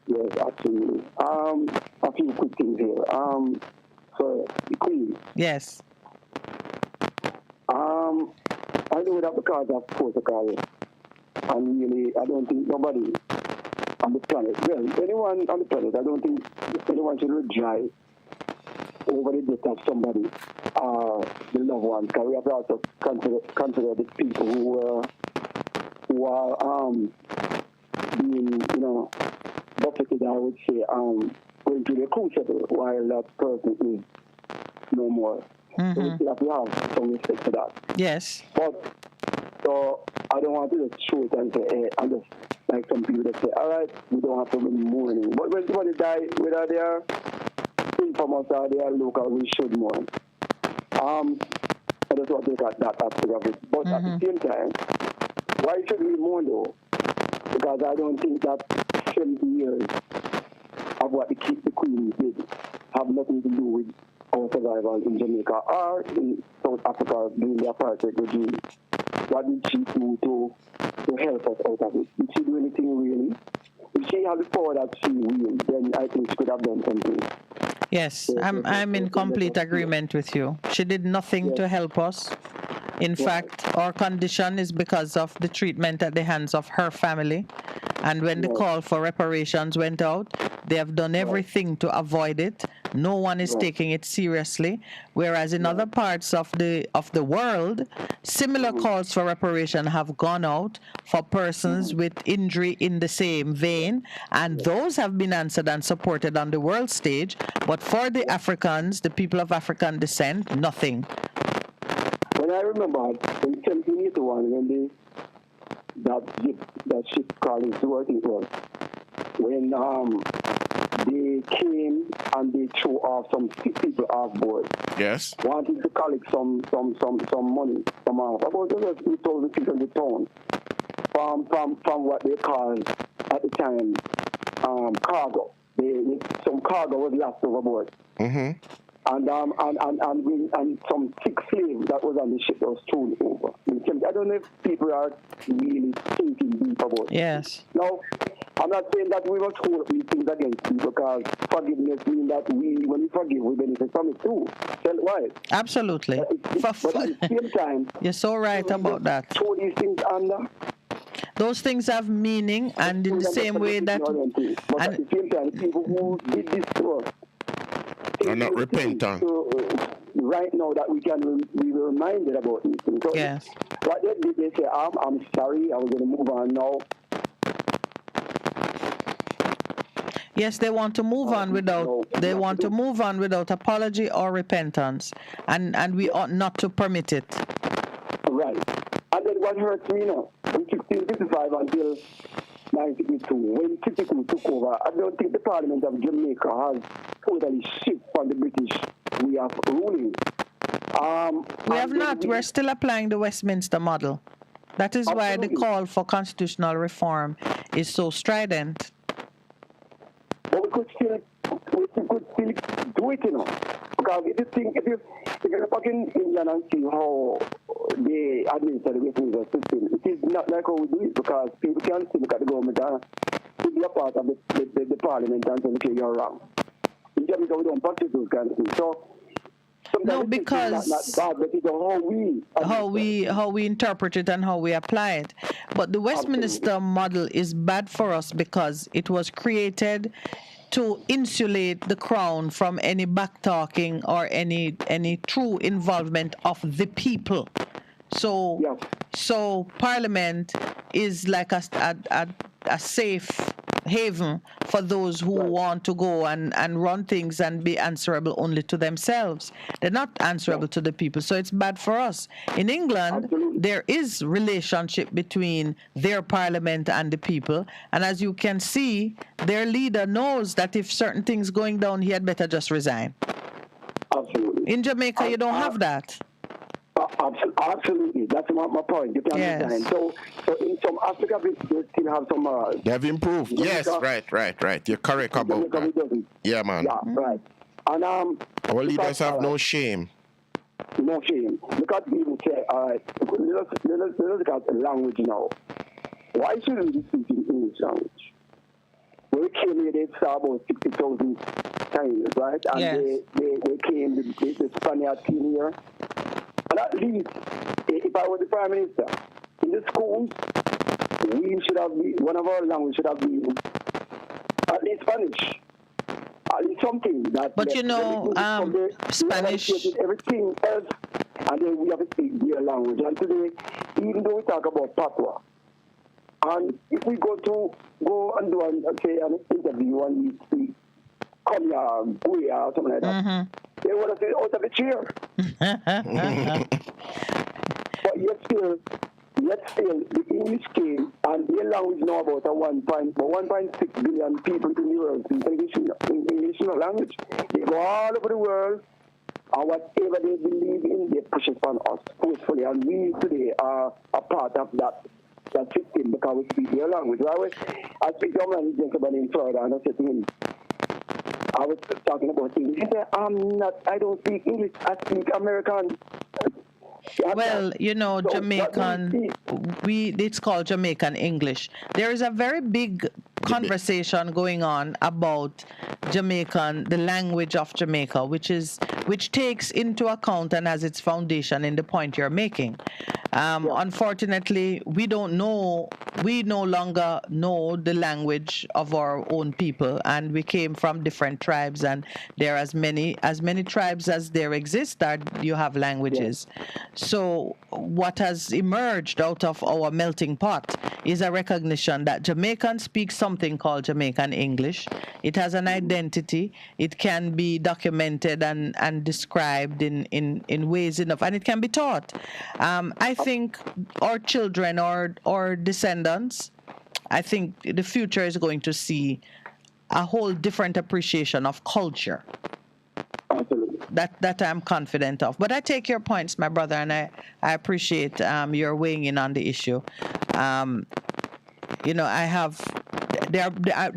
Yes, absolutely. A few quick things here. So the Queen. Yes. I know that because of protocol, and really, I don't think nobody on the planet, well, anyone on the planet, I don't think anyone should rejoice over the death of somebody, the loved ones, because we have to also consider the people who are being, you know, buffeted, I would say, going through the crucible while that person is no more. So we still have to have some respect for that. Yes. But, so I don't want to just show it and say, hey, I'm just like some people that say, all right, we don't have to be mourning. But when somebody dies, whether they are infamous or they are local, we should mourn. I just want to look at that aspect of it. But at the same time, why should we mourn though? Because I don't think that 70 years of what the Queen did have nothing to do with our survival in Jamaica or in South Africa during the apartheid regime. what did she do to help us out of it? Did she do anything really? If she had the power that she will, then I think she could have done something. Yes, I'm in complete agreement with you. She did nothing to help us. In fact, our condition is because of the treatment at the hands of her family. And when the call for reparations went out, they have done everything to avoid it. No one is taking it seriously. Whereas in other parts of the world, similar calls for reparation have gone out for persons with injury in the same vein, and those have been answered and supported on the world stage. But for the Africans, the people of African descent, nothing. When I remember in 1781, when that ship called Stuart it was, when they came and they threw off some 6 people off board. Yes. Wanted to collect some money from about £2,600 from what they called at the time cargo. Some cargo was left overboard. Mm-hmm. And some 6 slaves that was on the ship was thrown over. I don't know if people are really thinking deep about it. Yes. Now, I'm not saying that we must hold up these things against people, because forgiveness means that when we forgive, we benefit from it too. Right? Absolutely. But at the same time, you're so right about that. Throw these things under. Those things have meaning, and in the same way that... But at the same time, people who did this to us are not repentant. Right now that we can be reminded about these things. So yes. What they did, they say, I'm sorry, I was going to move on now. Yes, they want to move on without apology or repentance, and we ought not to permit it. Right. And then what hurts me now, from 1655 until 1952, when Typical took over, I don't think the Parliament of Jamaica has totally shifted from the British way of ruling. We have not. We're still applying the Westminster model. That is why the call for constitutional reform is so strident. But we could still do it, you know. Because if you look back in England and see how they administer the Westminster system, it is not like how we do it, because people can still look at the government and be a part of the Parliament and say, okay, you're wrong. In Jamaica, we don't practice those kind of things. So no, because not bad, but it's how we interpret it and how we apply it. But the Westminster model is bad for us because it was created to insulate the crown from any backtalking or any true involvement of the people. So Parliament is like a safe haven for those who want to go and run things and be answerable only to themselves. They're not answerable to the people, so it's bad for us. In England, there is relationship between their parliament and the people, and as you can see, their leader knows that if certain things going down, he had better just resign. Absolutely. In Jamaica, you don't have that. Absolutely, that's my point. You can understand. So in some Africa, they still have some. They have improved. Yes, right. You're correct about that. Yeah, man. Yeah, right. And our leaders have no shame. No shame. Look at people say, all right, let's look at the language now. Why should we be speaking English language? When we came here, they saw about 60,000 Chinese, right? And they came, the Spaniards came here. And at least, if I was the Prime Minister, in the schools, we should have been, one of our languages should have been at least Spanish. At least something that. But you know, Spanish. Everything else, and then we have to speak their language. And today, even though we talk about patois, and if we go and do an interview and we speak Konya, Guya, or something like that, they want to say out of the chair. But yet still, the English came, and their language know about 1.6 billion people in the world in English language. They go all over the world, and whatever they believe in, they push it on us forcefully. And we today are a part of that system because we speak their language. I speak to a man in Florida, and I said to him, I was talking about English. He said, I don't speak English, I speak American. Well, you know, Jamaican, it's called Jamaican English. There is a very big conversation going on about Jamaican, the language of Jamaica, which takes into account and has its foundation in the point you're making. Unfortunately, we no longer know the language of our own people, and we came from different tribes, and there are as many tribes as there exist that you have languages. So what has emerged out of our melting pot is a recognition that Jamaicans speak something called Jamaican English. It has an identity. It can be documented and described in ways enough, and it can be taught. I think our children or descendants, I think the future is going to see a whole different appreciation of culture. That I'm confident of. But I take your points, my brother, and I appreciate your weighing in on the issue. You know, there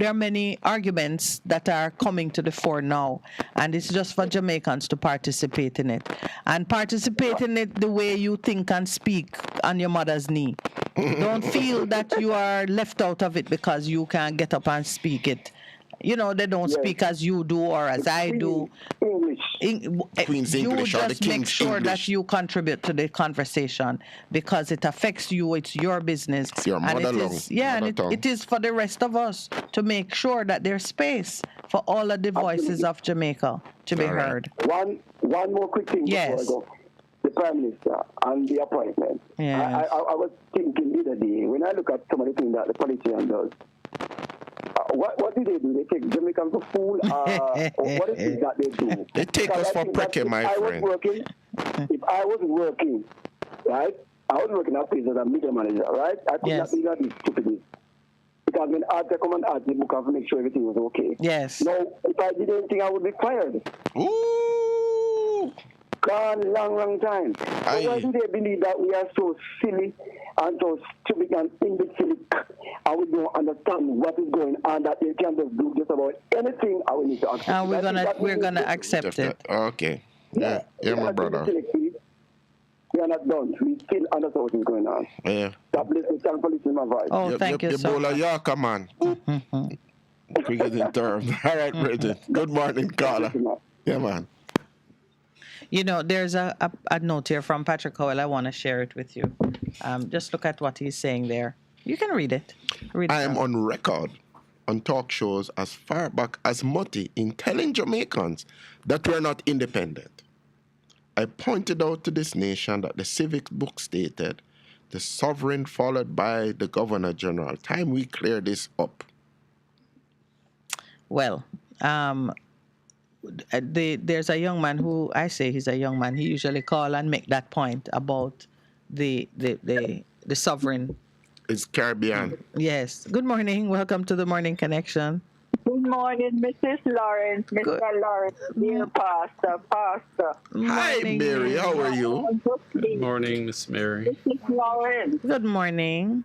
are many arguments that are coming to the fore now, and it's just for Jamaicans to participate in it. And participate in it the way you think and speak on your mother's knee. Don't feel that you are left out of it because you can't get up and speak it. You know, they don't speak as you do or as I do. Queen's you English or the just make King's sure English. that you contribute to the conversation because it affects you. It's your business. It's your and mother it is for the rest of us to make sure that there's space for all of the voices of Jamaica to be heard. One more quick thing before I go. The Prime Minister and the appointment. Yes. I was thinking the other day, when I look at some of the things that the politician does, what do? They take Jamaicans for fool? What is it that they do? They take us for precking, my friend. If I was working, right? I was working at place as a media manager, right? I could not be that stupid. Because when I come and ask the book, I have to make sure everything was okay. Yes. No, if I did anything, I would be fired. Ooh. Gone long time. So why do they believe that we are so silly and so stupid and imbecilic and we don't understand what is going on, that they can just do just about anything and we need to accept it? We're gonna accept it. Okay. Yeah, my brother. We are not done. We still understand what is going on. Yeah. God bless you. Thank you for my voice. Oh, thank you so much. Yorker, man. We get in terms. All right, Bridget. Good morning, caller. Yeah, man. You know, there's a note here from Patrick Howell. I want to share it with you. Just look at what he's saying there. You can read it. I am on record on talk shows as far back as Mutty in telling Jamaicans that we're not independent. I pointed out to this nation that the civic book stated, the sovereign followed by the governor general. Time we clear this up. Well, there's a young man who, I say he's a young man, he usually call and make that point about the sovereign. It's Caribbean. Yes. Good morning. Welcome to the Morning Connection. Good morning, Mrs. Lawrence, Mr. Lawrence, dear Pastor. Hi, Mary. How are you? Good morning, Miss Mary. Mrs. Lawrence. Good morning.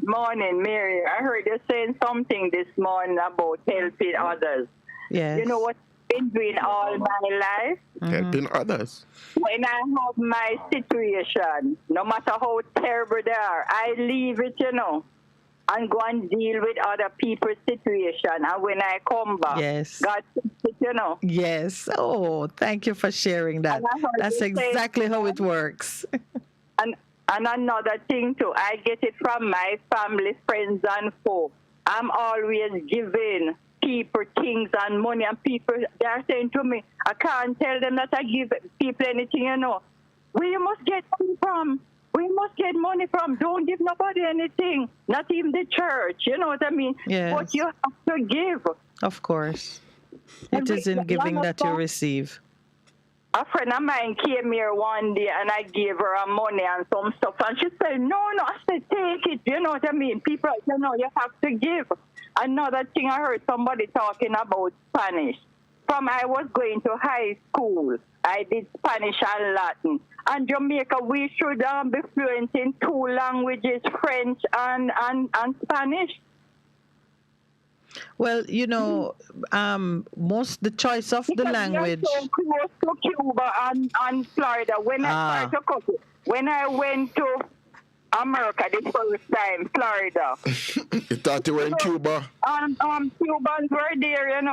Morning, Mary. I heard you saying something this morning about helping others. Yes. You know what I've been doing all my life? Helping others. When I have my situation, no matter how terrible they are, I leave it, and go and deal with other people's situation. And when I come back, God fix it, Yes. Oh, thank you for sharing that. That's exactly how it works. And another thing too, I get it from my family, friends, and folk. I'm always giving people things and money, and people, they're saying to me, I can't tell them that I give people anything, Where you must get money from? We must get money from. Don't give nobody anything, not even the church. You know what I mean? Yes. But you have to give. Of course. It is in giving that you receive. A friend of mine came here one day and I gave her money and some stuff. And she said, no. I said, take it. You know what I mean? People, you have to give. Another thing, I heard somebody talking about Spanish. From I was going to high school, I did Spanish and Latin. And Jamaica, we should be fluent in 2 languages, French and Spanish. Well, the choice of the language. We are so close to Cuba and Florida. When I went to America the first time, Florida. You thought you were in Cuba? Cubans were there, and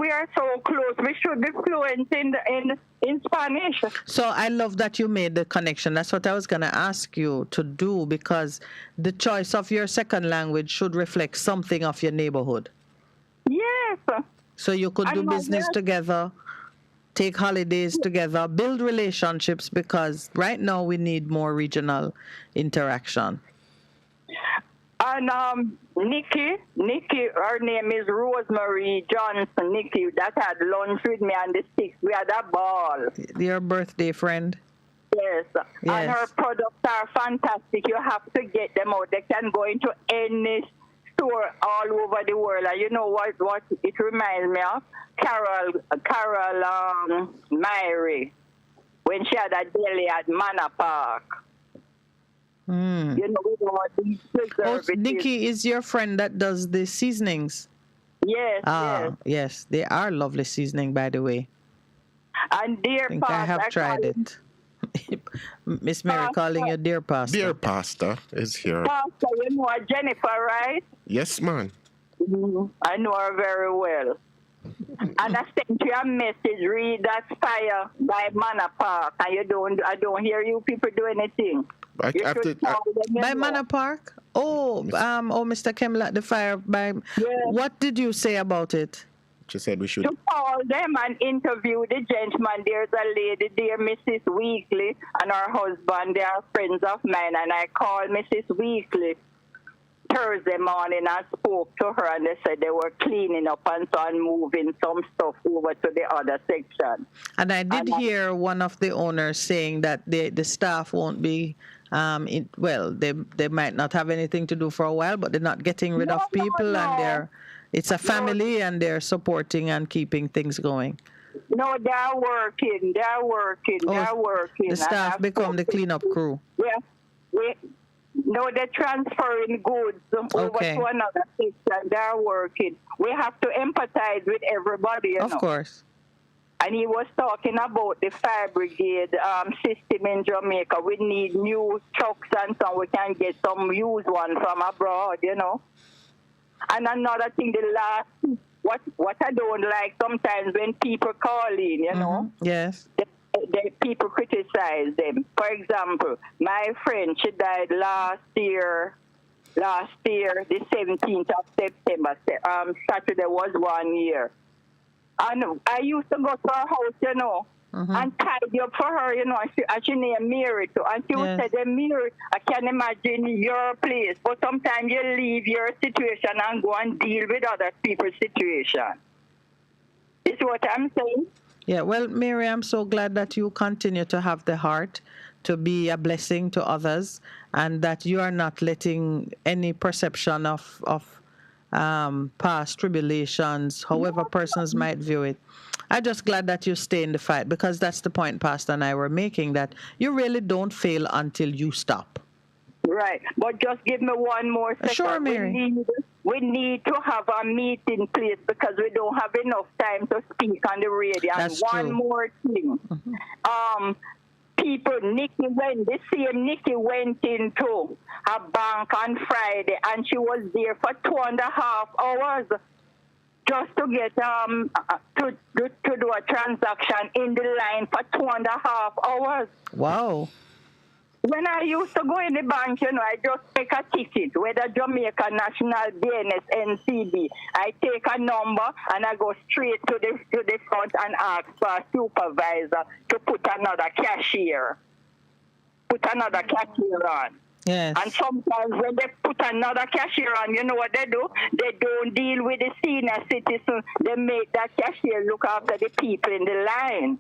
we are so close. We should be fluent in Spanish. So I love that you made the connection. That's what I was going to ask you to do, because the choice of your second language should reflect something of your neighborhood. Yes. So you could do business together, take holidays together, build relationships, because right now we need more regional interaction. And Nikki, her name is Rosemary Johnson. Nikki, that had lunch with me on the 6th. We had a ball. Your birthday friend? Yes. And her products are fantastic. You have to get them out. They can go into any store all over the world. And you know what it reminds me of? Carol Myrie, when she had a deli at Manor Park. Mm. You know, we don't want these preservatives. Nikki is your friend that does the seasonings? Yes, yes. They are lovely seasoning, by the way. And dear I think I have tried it. Miss Mary calling you dear pasta. Dear pasta is here. Pastor, you know Jennifer, right? Yes, man. I know her very well. And I sent you a message, read that fire by Manor Park, and I don't hear you people do anything. By Manor Park? Mr. Kemla, the fire by... Yes. What did you say about it? She said we should... To call them and interview the gentleman. There's a lady there, Mrs. Weekly, and her husband. They are friends of mine, and I called Mrs. Weekly Thursday morning and spoke to her, and they said they were cleaning up and so on, moving some stuff over to the other section. And I did hear one of the owners saying that the staff won't be... they might not have anything to do for a while, but they're not getting rid of people, and it's a family, and they're supporting and keeping things going. No, they're working. The staff become the cleanup crew. Yeah. No, they're transferring goods over to another section. They're working. We have to empathize with everybody, Of course. And he was talking about the fire brigade system in Jamaica. We need new trucks and so we can get some used one from abroad, And another thing, what I don't like sometimes when people call in, Yes. The people criticize them. For example, my friend, she died last year, the 17th of September. Saturday was 1 year. And I used to go to her house, and tidy up for her, and she named Mary too. And she would say, Mary, I can imagine your place, but sometimes you leave your situation and go and deal with other people's situation. Is what I'm saying? Yeah, well, Mary, I'm so glad that you continue to have the heart to be a blessing to others, and that you are not letting any perception of past tribulations, however persons might view it. I'm just glad that you stay in the fight, because that's the point Pastor and I were making, that you really don't fail until you stop. Right. But just give me one more second. Sure, Mary. We need to have a meeting place because we don't have enough time to speak on the radio. That's and one true. more thing. People, the same Nikki went into a bank on Friday, and she was there for 2.5 hours just to get to do a transaction in the line for 2.5 hours. Wow. When I used to go in the bank, I just take a ticket, whether Jamaica National, DNS, NCB. I take a number and I go straight to the front and ask for a supervisor to put another cashier on. Yes. And sometimes when they put another cashier on, you know what they do? They don't deal with the senior citizens. They make that cashier look after the people in the line.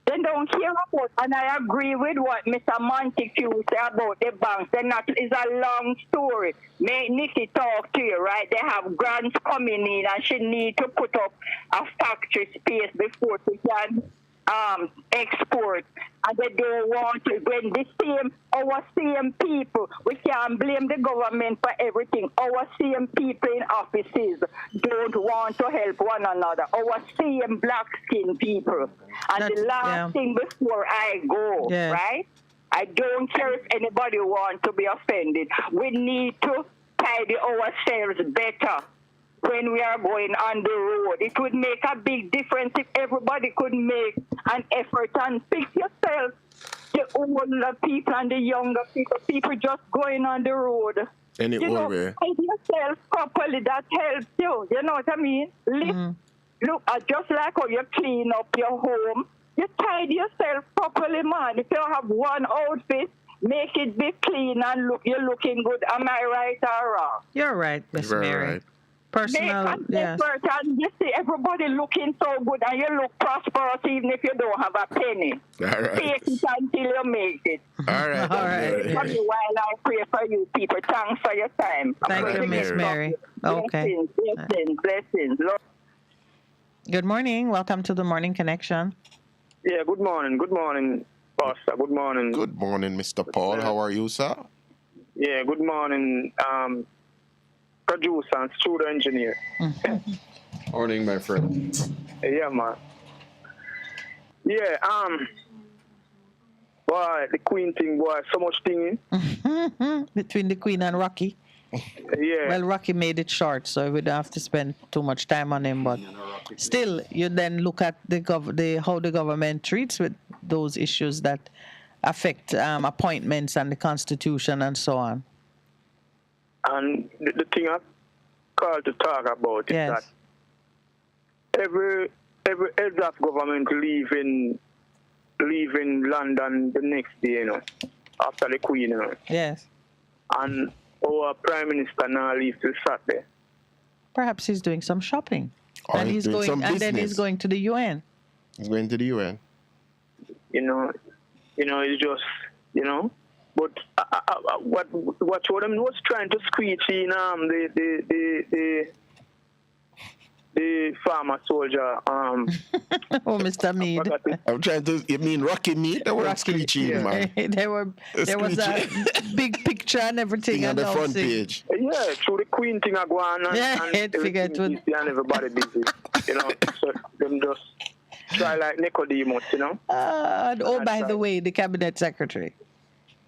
They don't care about, and I agree with what Mr. Montague said about the banks. It's a long story. Make Nikki talk to you, right? They have grants coming in, and she need to put up a factory space before she can export, and they don't want to. When our same people, we can't blame the government for everything. Our same people in offices don't want to help one another. Our same black-skinned people. And the last thing before I go, right? I don't care if anybody wants to be offended. We need to tidy ourselves better when we are going on the road. It would make a big difference if everybody could make an effort and pick yourself, the older people and the younger people just going on the road. Tidy yourself properly, that helps you. You know what I mean? Look, just like how you clean up your home, you tidy yourself properly, man. If you have one outfit, make it be clean and you're looking good. Am I right or wrong? You're right, Miss Mary. Right. Personal, yes. And you see everybody looking so good and you look prosperous even if you don't have a penny. All right. Take it until you make it. All right. All right. While I pray for you people. Thanks for your time. Thank you, Miss Mary. Okay. Blessings. Good morning. Welcome to the Morning Connection. Yeah, good morning. Good morning, Pastor. Good morning. Good morning, Mr. Paul. How are you, sir? Yeah, good morning, producer and studio engineer. Morning, my friend. Yeah, man. Yeah, boy, the Queen thing, boy, so much thing. Between the Queen and Rocky. Yeah. Well, Rocky made it short, so we don't have to spend too much time on him. But still, you then look at how the government treats with those issues that affect appointments and the Constitution and so on. And the thing I called to talk about is that every head of government leaving London the next day, you know, after the Queen, you know. Yes. And our Prime Minister now leaves till Saturday. Perhaps he's doing some shopping. And he's going, and then he's going to the UN. He's going to the UN. You know, it's just, you know. But what them was trying to squeeze in the farmer soldier. Oh, Mr. Mead. I'm trying to. You mean Rocky Mead? That was screeching, man. there was a big picture and everything on the front page. Yeah, through the Queen thing I go on and everybody busy. You know, so them just try like Nicodemus, you know. By the way, the cabinet secretary.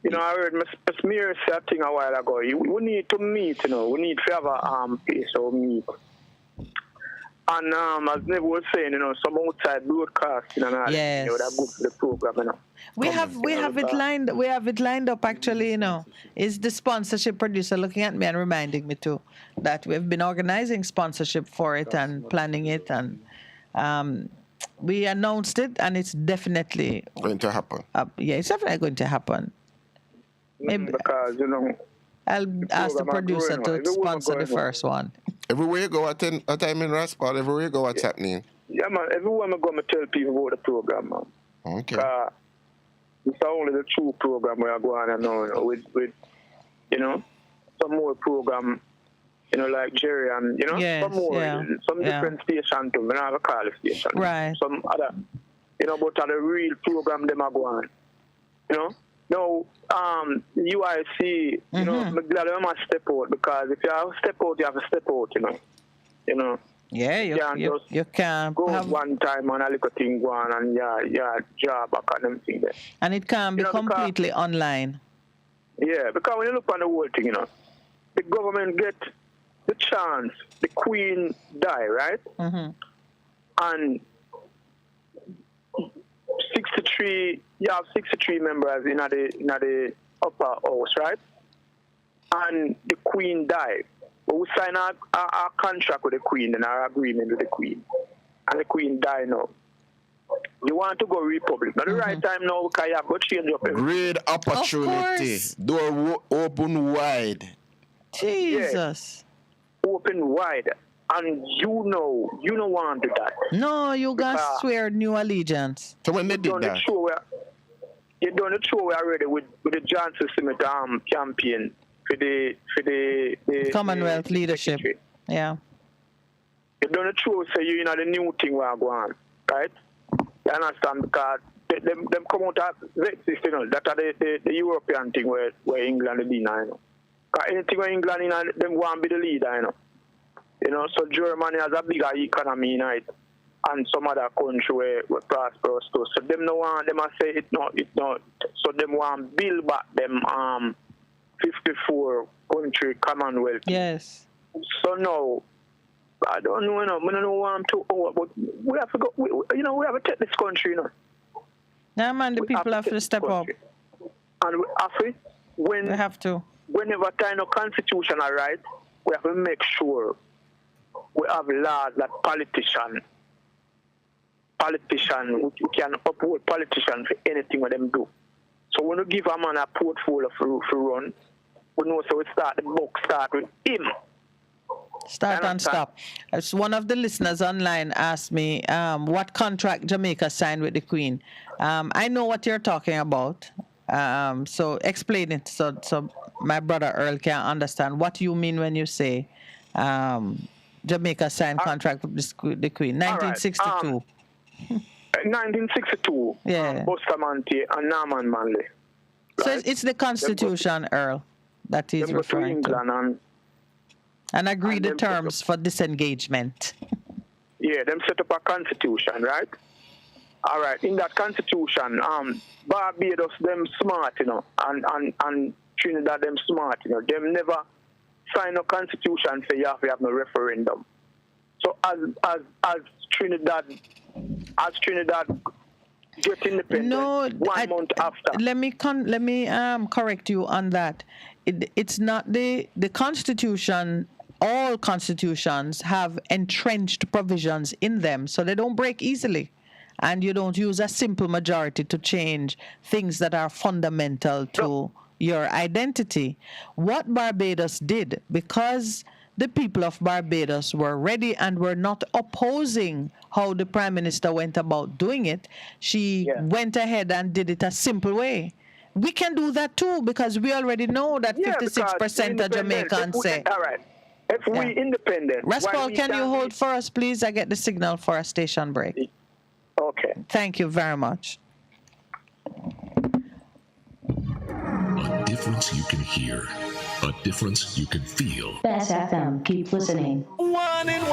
You know, I heard Ms. Mary say a thing a while ago. We need to meet, you know. We need to have a place of meet. And as Nev was saying, you know, some outside broadcasting and all that, you know, that good for the program, you know. We have it lined up actually, you know. Is the sponsorship producer looking at me and reminding me too that we've been organizing sponsorship for it and planning it, and we announced it and it's definitely going to happen. It's definitely going to happen. Maybe because, you know, I'll ask the producer to sponsor the first one. Everywhere you go, at time in Raspart, everywhere you go, what's happening? Yeah, man, everywhere I go, I tell people about the program, man. Okay. It's only the true program where I go on and on with you know, some more program, you know, like Jerry and, you know, some more, some different station too. I don't have a call station. Right. Some other, you know, but the real program them I go on, you know. No, UIC, you know, I'm glad I must step out because if you have to step out, you have to step out, you know. You know. Yeah, you can't go one time and a little thing go on and yeah, job back and everything there. And it can be completely online. Yeah, because when you look on the whole thing, you know, the government get the chance, the Queen die, right? Mm-hmm. And 63, you have 63 members in the upper house, right? And the Queen died. But we sign our contract with the Queen and our agreement with the Queen. And the Queen died now. You want to go Republic. Now the right time now, because you have to change up everything. Great opportunity. Door open wide. Jesus. Yeah, open wide. And you know want to do that. No, you got to swear new allegiance. So when they did that? You done the show already with the Johnson Smith campaign for the Commonwealth leadership. Yeah. You done the show, so you know the new thing we're going on, right? You understand? Because them come out as racist, you know. That are the European thing where England is, you know. Because anything where England, you know, them want to be the leader, you know. You know, so Germany has a bigger economy, you know, and some other country where prosperous too. So them no want, them say it's not. So them want build back them 54 country Commonwealth. Yes. So now, I don't know, you know, I don't know what I'm too old, but we have to go, we have to take this country, you know. Yeah, man, the people have to step up. And we have to, whenever time of constitution arrives, we have to make sure we have laws that politicians, we can uphold politicians for anything what them do. So when we give a man a portfolio for run, we know so we start the book start with him. Start and stop. As one of the listeners online asked me what contract Jamaica signed with the Queen. I know what you're talking about. So explain it so my brother Earl can understand what you mean when you say Jamaica signed contract with the Queen. 1962. 1962. Yeah. Bustamante and Norman Manley. Right? So it's the Constitution, Earl, that he's referring to. And agree the terms for disengagement. Yeah, them set up a constitution, right? All right. In that constitution, Barbados them smart, you know, and Trinidad them smart, you know. Them never sign a constitution say you have to have no referendum. So as Trinidad get independent 1 month after. Let me correct you on that. It's not the Constitution. All constitutions have entrenched provisions in them, so they don't break easily. And you don't use a simple majority to change things that are fundamental to your identity. What Barbados did, because the people of Barbados were ready and were not opposing how the Prime Minister went about doing it, she went ahead and did it a simple way. We can do that too, because we already know that 56% of Jamaicans say. All right. If we independent. Rascal, can you hold for us, please? I get the signal for a station break. Okay. Thank you very much. A difference you can hear. A difference you can feel. Best FM. Keep listening. One in.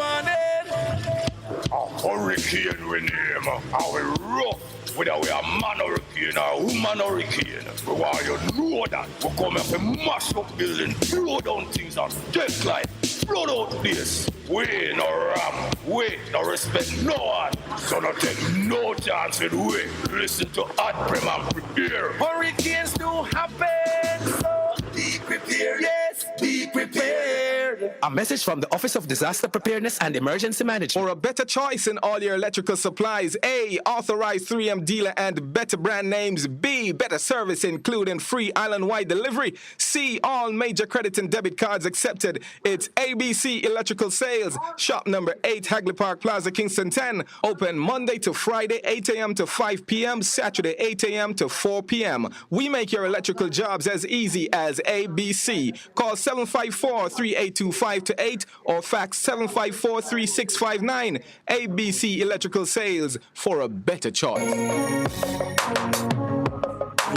A hurricane we name. How we rough. Whether we are man hurricane or woman hurricane. We want you to know that. We come here to mash up building, blow down things and just like flood out place. We no ram, we no respect no one. So no take no chance with we. Listen to Hot Prem and prepare. Hurricanes do happen, so be prepared. Yes, be prepared. A message from the Office of Disaster Preparedness and Emergency Management. For a better choice in all your electrical supplies, A, authorized 3M dealer and better brand names. B, better service including free island-wide delivery. C, all major credit and debit cards accepted. It's ABC Electrical Sales. Shop number 8, Hagley Park Plaza, Kingston 10. Open Monday to Friday, 8 a.m. to 5 p.m. Saturday, 8 a.m. to 4 p.m. We make your electrical jobs as easy as ABC. Call 754-3825-8 or fax 754-3659. ABC Electrical Sales, for a better choice.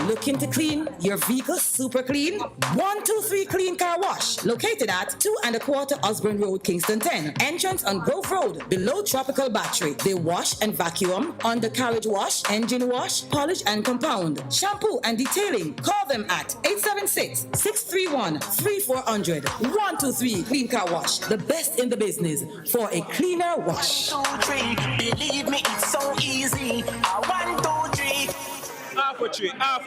Looking to clean your vehicle super clean? 123 Clean Car Wash, located at 2 1/4 Osborne Road, Kingston 10. Entrance on Grove Road, below Tropical Battery. They wash and vacuum, undercarriage wash, engine wash, polish and compound, shampoo and detailing. Call them at 876-631-3400. 123 Clean Car Wash, the best in the business for a cleaner wash. 1, 2, 3, believe me, it's so easy. 1, 2, 3. Half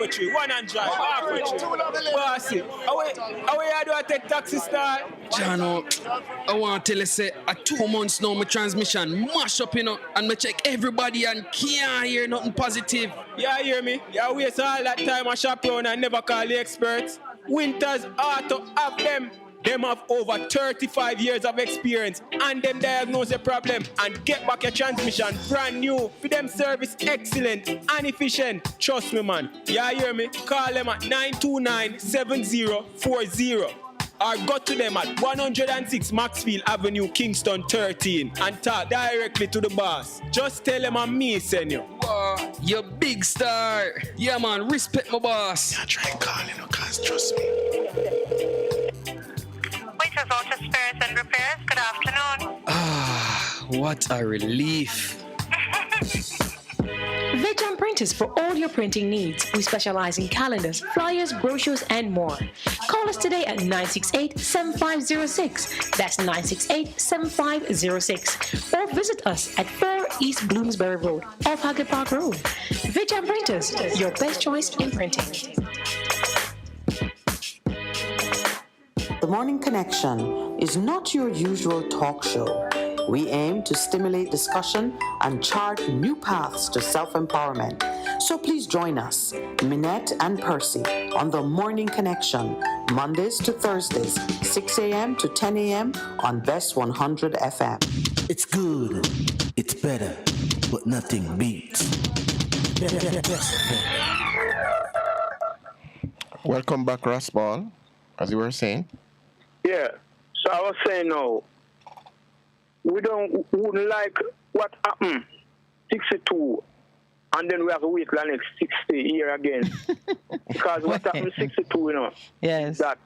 a tree, one and drive, half a tree. Bossy, away do I take taxi style? Jano, I want to tell you, say, 2 months now, my transmission mash up, you know, and me check everybody and can't hear nothing positive. Yeah, hear me? Yeah, waste all that time I shop around and never call the experts. Winters Auto have them. Them have over 35 years of experience and them diagnose the problem and get back your transmission brand new. For them service excellent and efficient. Trust me, man. Yeah, hear me? Call them at 929-7040. or go to them at 106 Maxfield Avenue, Kingston 13 and talk directly to the boss. Just tell them I'm me, senior. Wow, you big star. Yeah, man, respect my boss. I try calling her, cause trust me. Waiters, Auto Spares and Repairs, good afternoon. Ah, what a relief. Veg Printers for all your printing needs. We specialize in calendars, flyers, brochures, and more. Call us today at 968-7506. That's 968-7506. Or visit us at 4 East Bloomsbury Road, off Haggard Park Road. Veg Printers, your best choice in printing. The Morning Connection is not your usual talk show. We aim to stimulate discussion and chart new paths to self-empowerment. So please join us, Minette and Percy, on The Morning Connection, Mondays to Thursdays, 6 a.m. to 10 a.m. on Best 100 FM. It's good, it's better, but nothing beats. Welcome back, Rasball, as you were saying. Yeah, so I was saying now, wouldn't like what happened 62, and then we have to wait the next 60 year again. Because what happened 62, you know, yes, that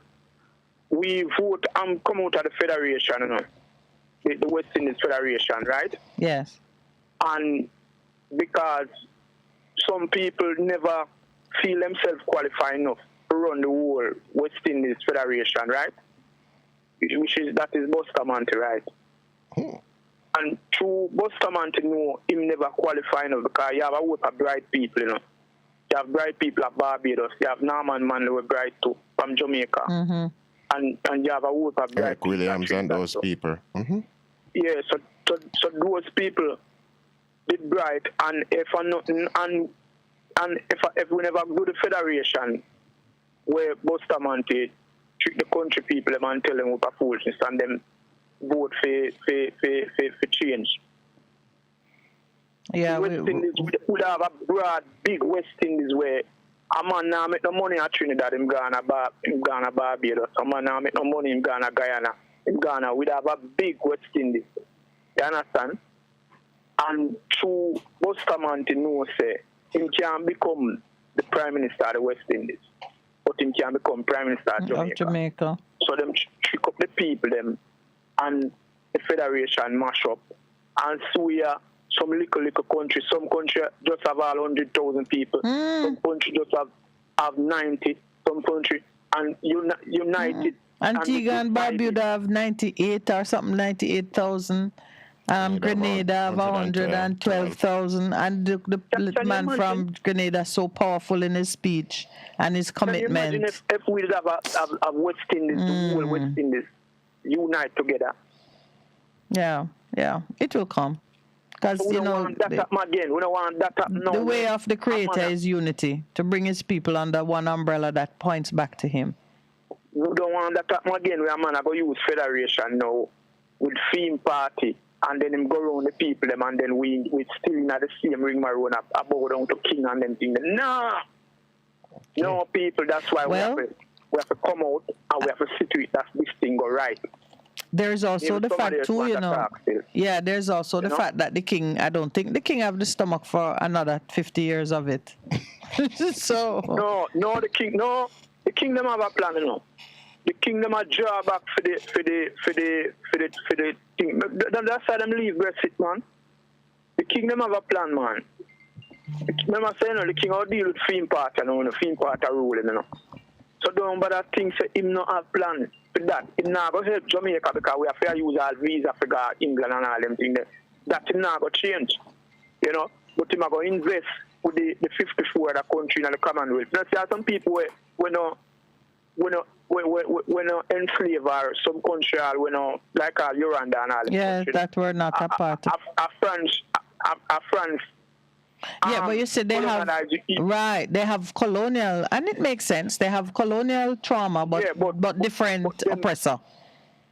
we vote and come out of the Federation, you know, the West Indies Federation, right? Yes. And because some people never feel themselves qualified enough to run the whole West Indies Federation, right? That is Bustamante, right? And through Bustamante, know him never qualify enough because you have a lot of bright people, you know. You have bright people at Barbados. You have Norman Manley who bright too from Jamaica. Mm-hmm. And you have a lot of bright Eric people. Williams and those people. Mm-hmm. Yeah, so those people did bright, and if we never do the Federation where Bustamante treat the country people them and tell them what a foolishness and them vote for change. Yeah, West Indies would have a broad, big West Indies where a man now make no money at Trinidad, him Ghana Barbados. A man now make no money in Ghana, Guyana. In Ghana, we'd have a big West Indies. You understand? And through Bustamante knows say him can become the Prime Minister of the West Indies. But him can become Prime Minister of Jamaica. So them trick up the people them and the Federation mash up. And so we are some little country. Some country just have all 100,000 people. Some country just have 90. Some country and united. Antigua and Barbuda have 98 or something, 98,000. Grenada have 112,000. And the man from Grenada is so powerful in his speech and his commitment. Can you imagine if we have a West Indies, the whole West Indies unite together? Yeah, it will come. Because, so we don't want that happen again. We don't want that happen now. The way of the Creator is unity, to bring his people under one umbrella that points back to him. We don't want that happen again. We are going to use Federation now with theme party, and then him go around the people them, and then we still in the same ring maroon above down to king and them thing. No, people. That's why we have to come out and we have to sit with that this thing go right. There's also the fact too, you know. Yeah, there's also the fact that the king, I don't think the king have the stomach for another 50 years of it. So No, the king them have a plan, you know. The kingdom a draw back for the thing. That's why them leave Brexit, man. The kingdom have a plan, man. Remember saying, the king will deal with theme party, you know, the theme party ruling, you know. So don't bother think say him not have plan for that. It not go help Jamaica because we have to use all visa for go England and all them things. That him not go change, you know. But him go invest with the 54 other country in the Commonwealth. Now see some people we no enslave or some country or like Uganda and all. Yeah, that were not a part of France. Yeah, but you said they have they have colonial, and it makes sense. They have colonial trauma, but different oppressor.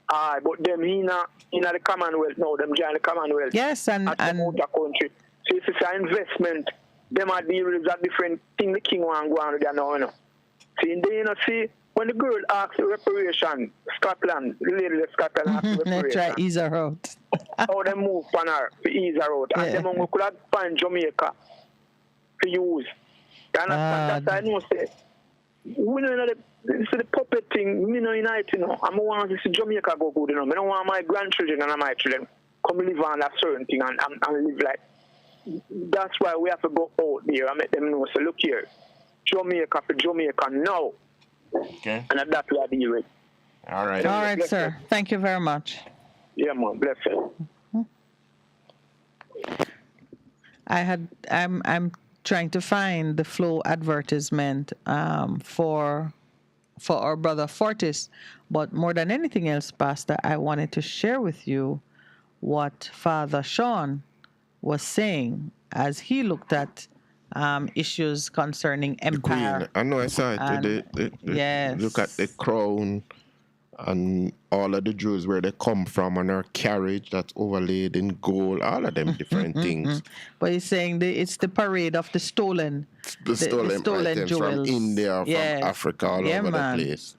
But them in the Commonwealth now, them join the Commonwealth. Yes, and outer country. So it's an investment. Them are deal with that different thing the king want go on with now. See, they see when the girl asks the reparation, Scotland, the lady of Scotland asks the They try reparation. ease her out. How they move on her to ease her out. And then we could have find Jamaica to use. You understand? That's why I know say, we know the puppet thing, me know unite, you know. I want to see Jamaica go good, you know. I don't want my grandchildren and my children come live on that certain thing and live like. That's why we have to go out there and make them know. So look here, Jamaica for Jamaica now. Okay. And that's what I deal with. All right. All right, sir. Thank you very much. Yeah, man. Bless you. I'm trying to find the Flow advertisement for our brother Fortis, but more than anything else, Pastor, I wanted to share with you what Father Sean was saying as he looked at issues concerning empire. Queen. I know I saw it. Yes. Look at the crown and all of the jewels where they come from and her carriage that's overlaid in gold, all of them different things. But he's saying it's the parade of the stolen items jewels from India, from Africa, all over the place.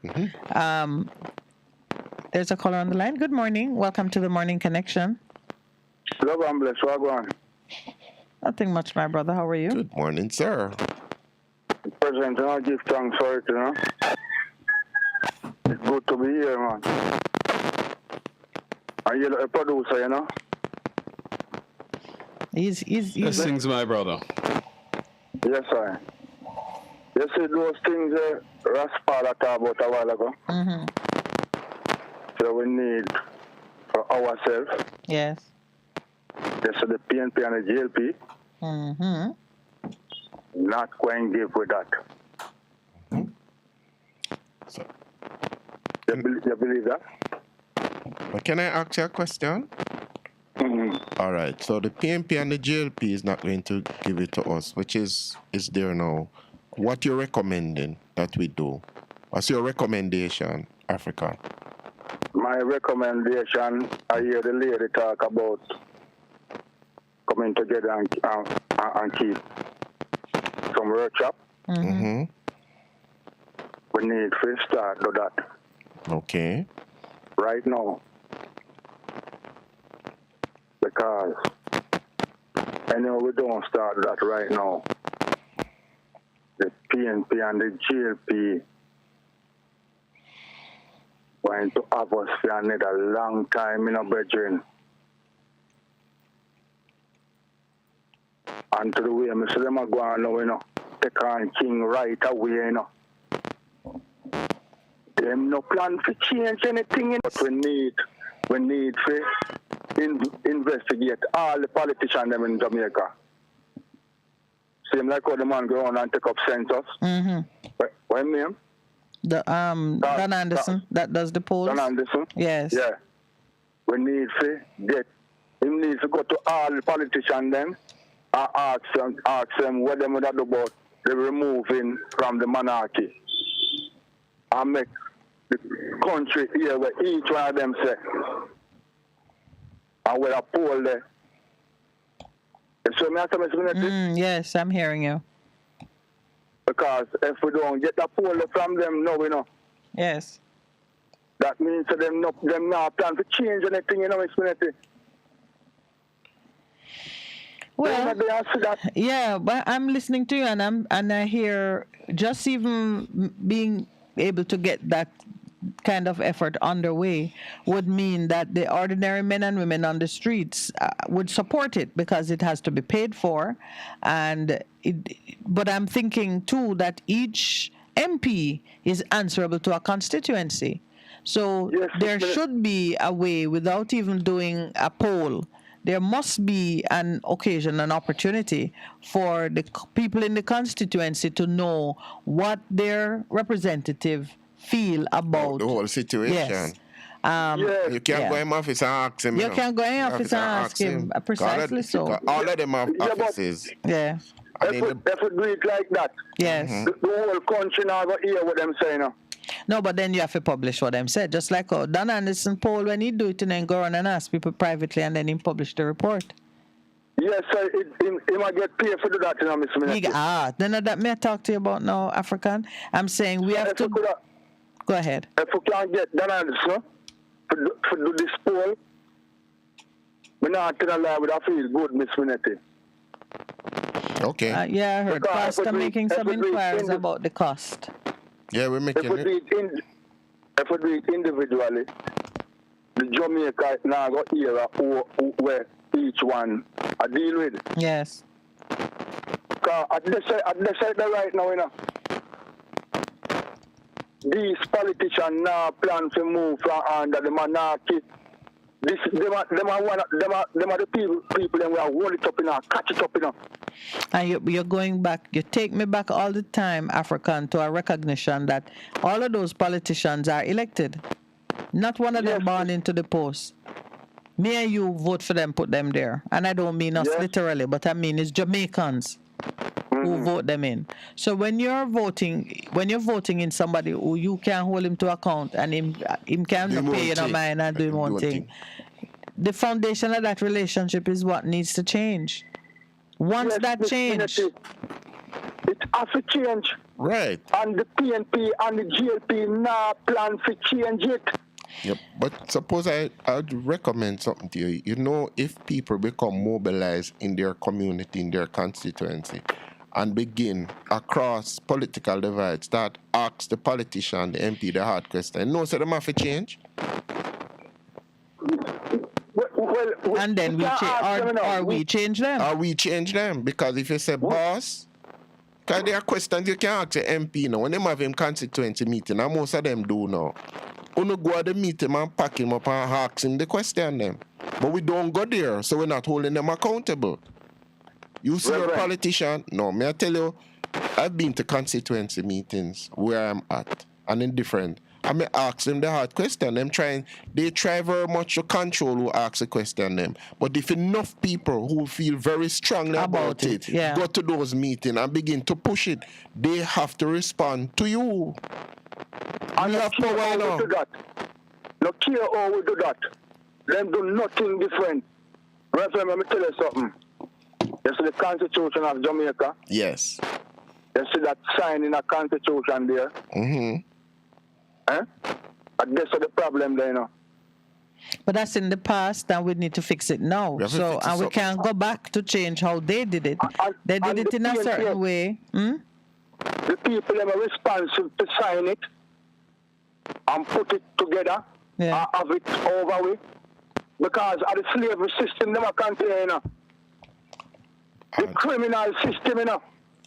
There's a caller on the line. Good morning. Welcome to the Morning Connection. Love and bless. What going? Nothing much, my brother. How are you? Good morning, sir. President, I give thanks for it, you know. It's good to be here, man. And you're a producer, you know. He's Blessings, my brother. Yes, sir. You see those things Raspada talked about a while ago? Mm-hmm. So we need for ourselves. Yes. Yes, so the PNP and the GLP. Mm-hmm. Not going to give with that. Mm-hmm. So, you believe that? But can I ask you a question? Mm-hmm. All right. So the PNP and the GLP is not going to give it to us, which is there now. What you're recommending that we do? What's your recommendation, Africa? My recommendation, I hear the lady talk about coming together and keep some workshop. Mm-hmm. We need to start do that. Okay. Right now. Because anyway, we don't start that right now. The PNP and the GLP going to have us for another long time in a brethren. And to the way I see them are going now, you know, take on King right away, you know. Them no plan to change anything, but we need to investigate all the politicians them in Jamaica. Same like how the man go on and take up census. Mm-hmm. What name? The Don Anderson that does the polls. Don Anderson? Yes. Yeah. We need to get him needs to go to all the politicians them and ask them what they would do about the removing from the monarchy. And make the country here where each one of them say. And where a poll there. So yes, I'm hearing you. Because if we don't get a poll from them, no, we know. Yes. That means that them not plan to change anything, you know, Xfinity. Well, yeah, but I'm listening to you, and I hear just even being able to get that kind of effort underway would mean that the ordinary men and women on the streets would support it because it has to be paid for, but I'm thinking too that each MP is answerable to a constituency, so there should be a way without even doing a poll. There must be an occasion, an opportunity for the people in the constituency to know what their representative feel about the whole situation. Yes. You can't go in office and ask him. You can't go in office and ask him. Precisely so. All of them have offices. Yeah. If we do it like that, yes. The whole country now go hear what them saying now. No, but then you have to publish what them said. Just like Don Anderson poll, when he do it and then go around and ask people privately and then he publish the report. Yes, sir. He might get paid for do that, you know, Mr. Minister. Then that may I talk to you about now, African. I'm saying we have to... Go ahead. If we can't get that answer for do this poll, we're not going to lie with our feel good, Miss Winetti. Okay. Yeah, I heard Because Pastor making some inquiries about the cost. Yeah, we're making if we do it individually, the Jamaica now got here where each one I deal with. Yes. Because at this side right now, you know, these politicians now plan to move from under the monarchy. Them are the people that we are hold it up in catch it up in. And you're going back, you take me back all the time, African, to a recognition that all of those politicians are elected. Not one of them born into the post. Me and you vote for them, put them there. And I don't mean us literally, but I mean it's Jamaicans who vote them in. So when you're voting in somebody who you can't hold him to account and him can't pay you no mind and do one thing, the foundation of that relationship is what needs to change. Once that change, it has to change. Right. And the PNP and the GLP now plan to change it. Yep. But suppose I'd recommend something to you. You know, if people become mobilized in their community, in their constituency, and begin across political divides, start ask the politician, the MP, the hard question. No, so them have to change. And then we change them. Or we change them. Because if you say boss, because there are questions you can ask the MP now. When they have him constituency meeting, and most of them do now. You go at the meeting and pack him up and ask him the question them. But we don't go there, so we're not holding them accountable. You see a politician? No, may I tell you, I've been to constituency meetings where I'm at, and in different. I may ask them the hard question. They try very much to control who ask the question them. But if enough people who feel very strongly about it go to those meetings and begin to push it, they have to respond to you. And look here how we do that. Look here how we do that. Them do nothing different. Reverend, let me tell you something. You see the Constitution of Jamaica? Yes. You see that sign in the Constitution there? Mm-hmm. And that's the problem there, you know. But that's in the past, and we need to fix it now. We can't go back to change how they did it. They did it in a certain way. The people that are responsible to sign it and put it together, have it over with. Because of the slavery system, they can't say, you know. The criminal system, you know.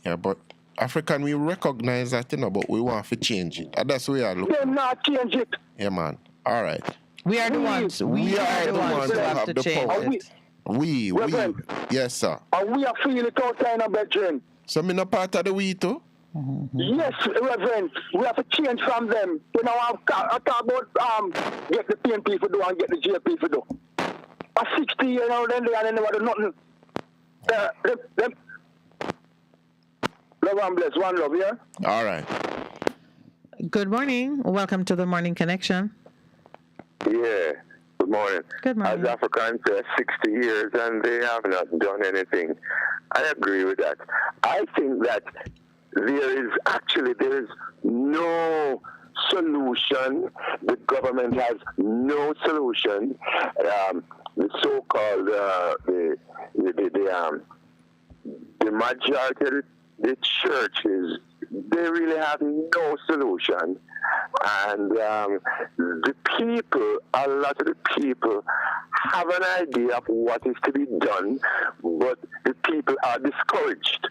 Yeah, but African, we recognize that, you know, but we want to change it. And that's where we are looking. They not change it. Yeah, man. All right. We are the ones. We are the ones who have to change it. We. Yes, sir. And we are feeling it out there in a bedroom. So I'm not part of the we too? Yes, Reverend. We have to change from them. You know, I talk about get the PNP for do and get the GLP for do. For 60 years now, then they never do nothing. Love and bless. One love, yeah? All right. Good morning. Welcome to the Morning Connection. Yeah. Good morning. Good morning. As Africans, 60 years and they have not done anything. I agree with that. I think that there is no solution. The government has no solution. The so-called the majority of the churches, they really have no solution. And the people, a lot of the people have an idea of what is to be done, but the people are discouraged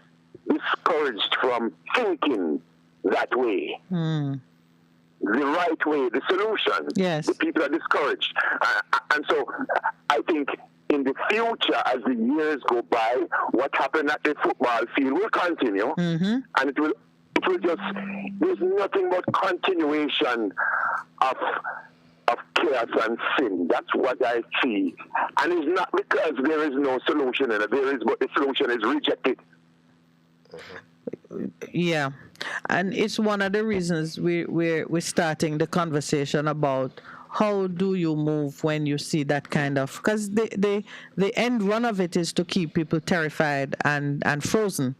from thinking that way. The right way, the solution. Yes. The people are discouraged. And so I think in the future, as the years go by, what happened at the football field will continue. And it will just, there's nothing but continuation of chaos and sin. That's what I see. And it's not because there is no solution in it. There is, but the solution is rejected. Yeah, and it's one of the reasons we're starting the conversation about how do you move when you see that kind of, because the end run of it is to keep people terrified and frozen,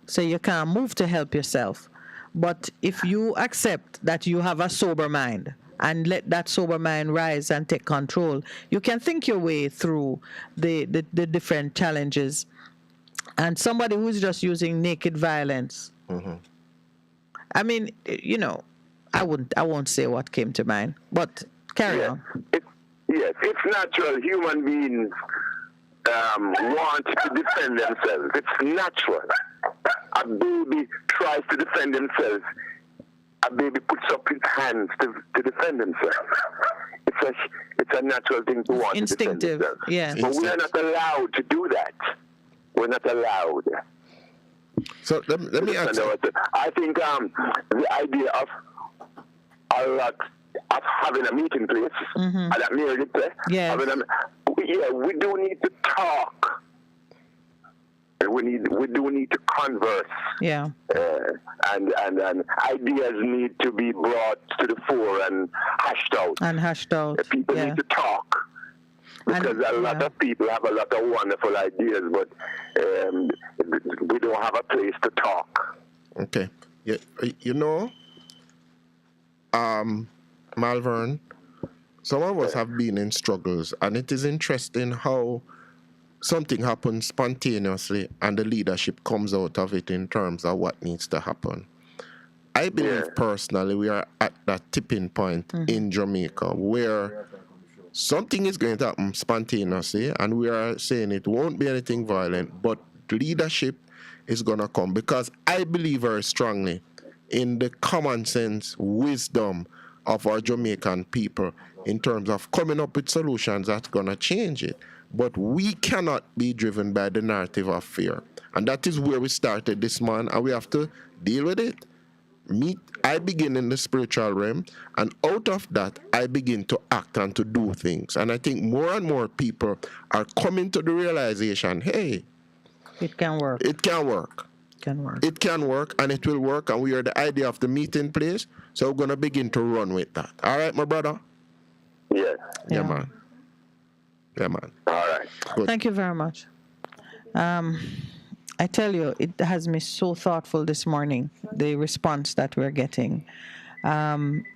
so you can't move to help yourself. But if you accept that you have a sober mind and let that sober mind rise and take control, you can think your way through the different challenges. And somebody who's just using naked violence, I mean, you know, I won't say what came to mind, but carry on. Yes, it's natural. Human beings want to defend themselves. It's natural. A baby tries to defend himself. A baby puts up his hands to defend himself. It's a natural thing to want instinctive, to defend himself. Yeah. But we are not allowed to do that. We're not allowed. So let me answer. I think the idea of having a meeting place at that marriage place. Yeah. We do need to talk. We do need to converse. Yeah. And ideas need to be brought to the fore and hashed out. People need to talk. Because a lot of people have a lot of wonderful ideas, but we don't have a place to talk. Okay. You know, Malvern, some of us have been in struggles, and it is interesting how something happens spontaneously and the leadership comes out of it in terms of what needs to happen. I believe personally we are at that tipping point in Jamaica where something is going to happen spontaneously, and we are saying it won't be anything violent, but leadership is going to come, because I believe very strongly in the common sense wisdom of our Jamaican people in terms of coming up with solutions that's going to change it. But we cannot be driven by the narrative of fear. And that is where we started this month, and we have to deal with it. I begin in the spiritual realm, and out of that, I begin to act and to do things. And I think more and more people are coming to the realization, hey, it can work. It can work. It can work, and it will work, and we are the idea of the meeting place, so we're going to begin to run with that. All right, my brother? Yes. Yeah, man. Yeah, man. All right. Good. Thank you very much. I tell you, it has me so thoughtful this morning, the response that we're getting.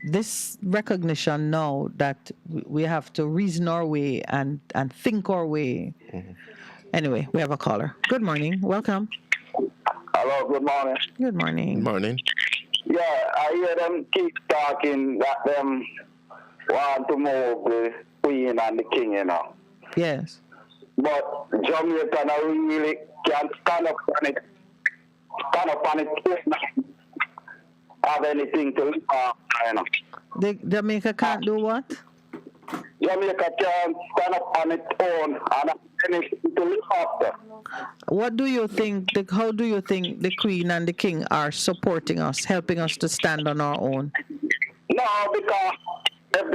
This recognition now that we have to reason our way and think our way. Anyway, we have a caller. Good morning. Welcome. Hello, good morning. Good morning. Good morning. Yeah, I hear them keep talking that them want to move the Queen and the King, you know. Yes. But Jamaica really can't stand up on it, have anything to live on, you know. Jamaica can't do what? Jamaica can't stand up on its own and have anything to live after. What do you think, how do you think the Queen and the King are supporting us, helping us to stand on our own? No, because if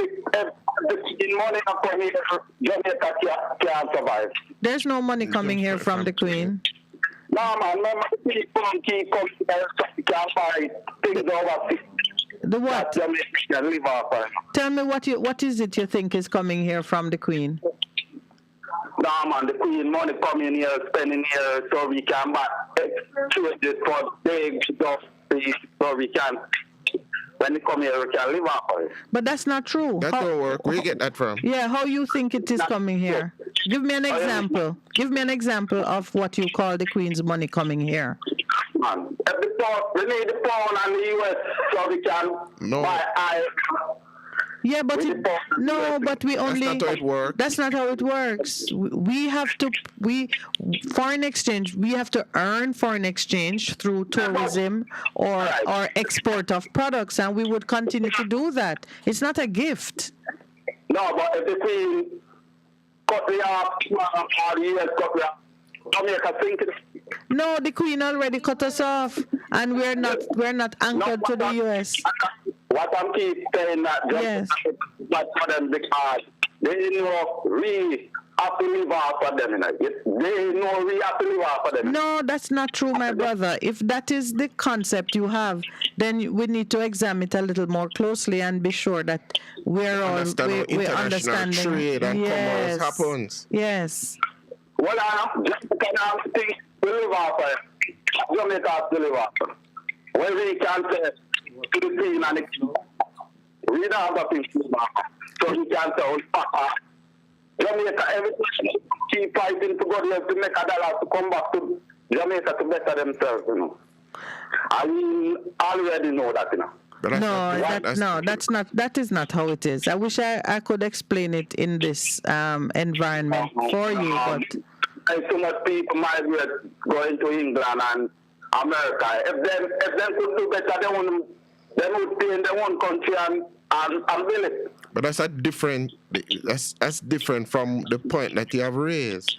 the money not coming here, Jamaica can't survive. There's no money coming here from the Queen. No, man, remember people keep coming here so you can buy things overseas. The what? Tell me what is it you think is coming here from the Queen? No, man, the Queen money coming here, spending here, so we can buy exchanges for big stuff, so we can, when they come here, we can live off of it. But that's not true. That don't work. Where you get that from? Yeah, how you think it is coming here? Give me an example. Give me an example of what you call the Queen's money coming here. Man, we need the pound and the US so we can buy iron. Yeah, but but we only. That's not how it works. That's not how it works. We have to foreign exchange. We have to earn foreign exchange through tourism or export of products, and we would continue to do that. It's not a gift. No, but if the Queen cut the off, or the US cut the off, Jamaica think. No, the Queen already cut us off, and we're not anchored to the US. What I'm keep saying that just but for them because they know we have to live off of them. They know we have to live off of them. No, that's not true, my brother. If that is the concept you have, then we need to examine it a little more closely and be sure that we're understanding. Trade and commerce happens. Yes. Well, just because I think we live off of it. Jamaica has to live off of it. When we can say to the Queen and the King, we don't have a people back. So we can say, Jamaica, every time keep fighting to go there to make a dollar to come back to Jamaica to better themselves, you know. And we already know that, you know. That is not how it is. I wish I could explain it in this environment for you, but and so much people migrate going to England and America. If them could do better, they would stay in their own country and build it. But that's different from the point that you have raised.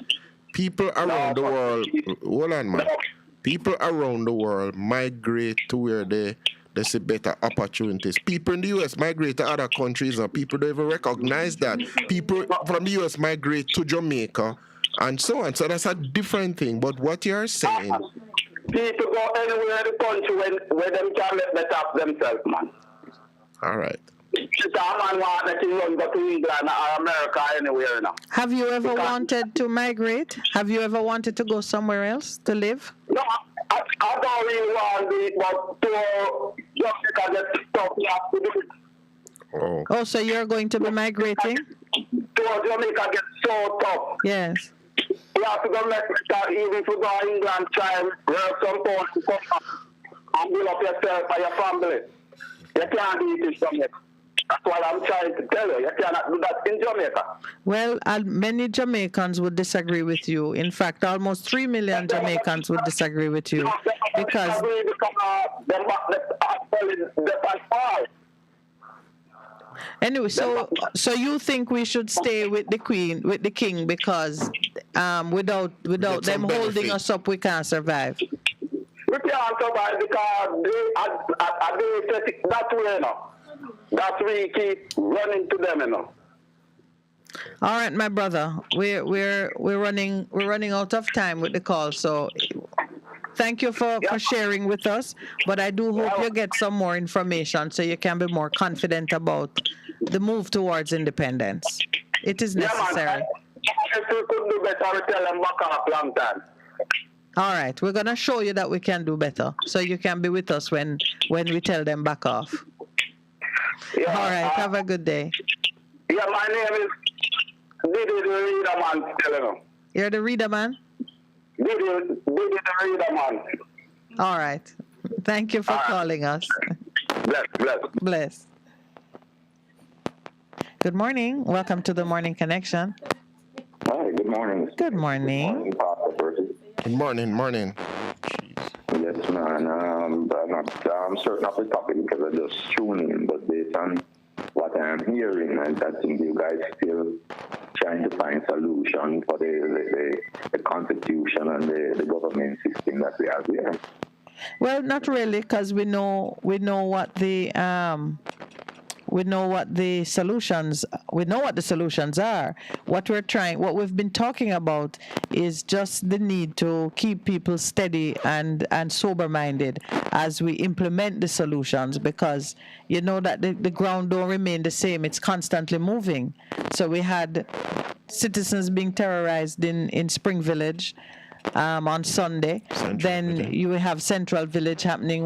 People around the world, hold on, man. People around the world migrate to where they see better opportunities. People in the U.S. migrate to other countries, and people don't even recognize that. People from the U.S. migrate to Jamaica, and so on. So that's a different thing. But what you're saying... People go anywhere in the country where them can let better up themselves, man. All right. Have you ever wanted to migrate? Have you ever wanted to go somewhere else to live? No, I don't really want to, but to Jamaica get stuff we have to do. Oh, so you're going to be migrating? To Jamaica get so tough. Yes. You have to go Mexico, even if you go to England, try and work some point to come back and build up yourself and your family. You can't do it in Jamaica. That's what I'm trying to tell you. You cannot do that in Jamaica. Well, many Jamaicans would disagree with you. In fact, almost 3 million Jamaicans would disagree with you. Because anyway, so you think we should stay with the Queen, with the King, because without them holding us up, we can't survive. We can't survive because they set it that way now. That we keep running to them, you know. All right, my brother, we're running out of time with the call, so thank you for sharing with us. But I do hope you get some more information so you can be more confident about the move towards independence. It is necessary. If we could do better, we tell them back off long time. All right, we're gonna show you that we can do better, so you can be with us when we tell them back off. Yeah, all right, have a good day. Yeah, my name is Diddy the Reader Man. You're the Reader Man? Diddy the Reader Man. All right. Thank you for calling us. Bless. Good morning. Welcome to the Morning Connection. Hi, good morning. Good morning. Good morning. Yes, man. I'm certain of the topic because I just tuned in, but based on what I'm hearing, I think you guys still trying to find solution for the constitution and the government system that we have here. Well, not really, because we know what the solutions are. What we've been talking about is just the need to keep people steady and sober-minded as we implement the solutions, because you know that the ground don't remain the same. It's constantly moving. So we had citizens being terrorized in Spring Village on Sunday. You will have Central Village happening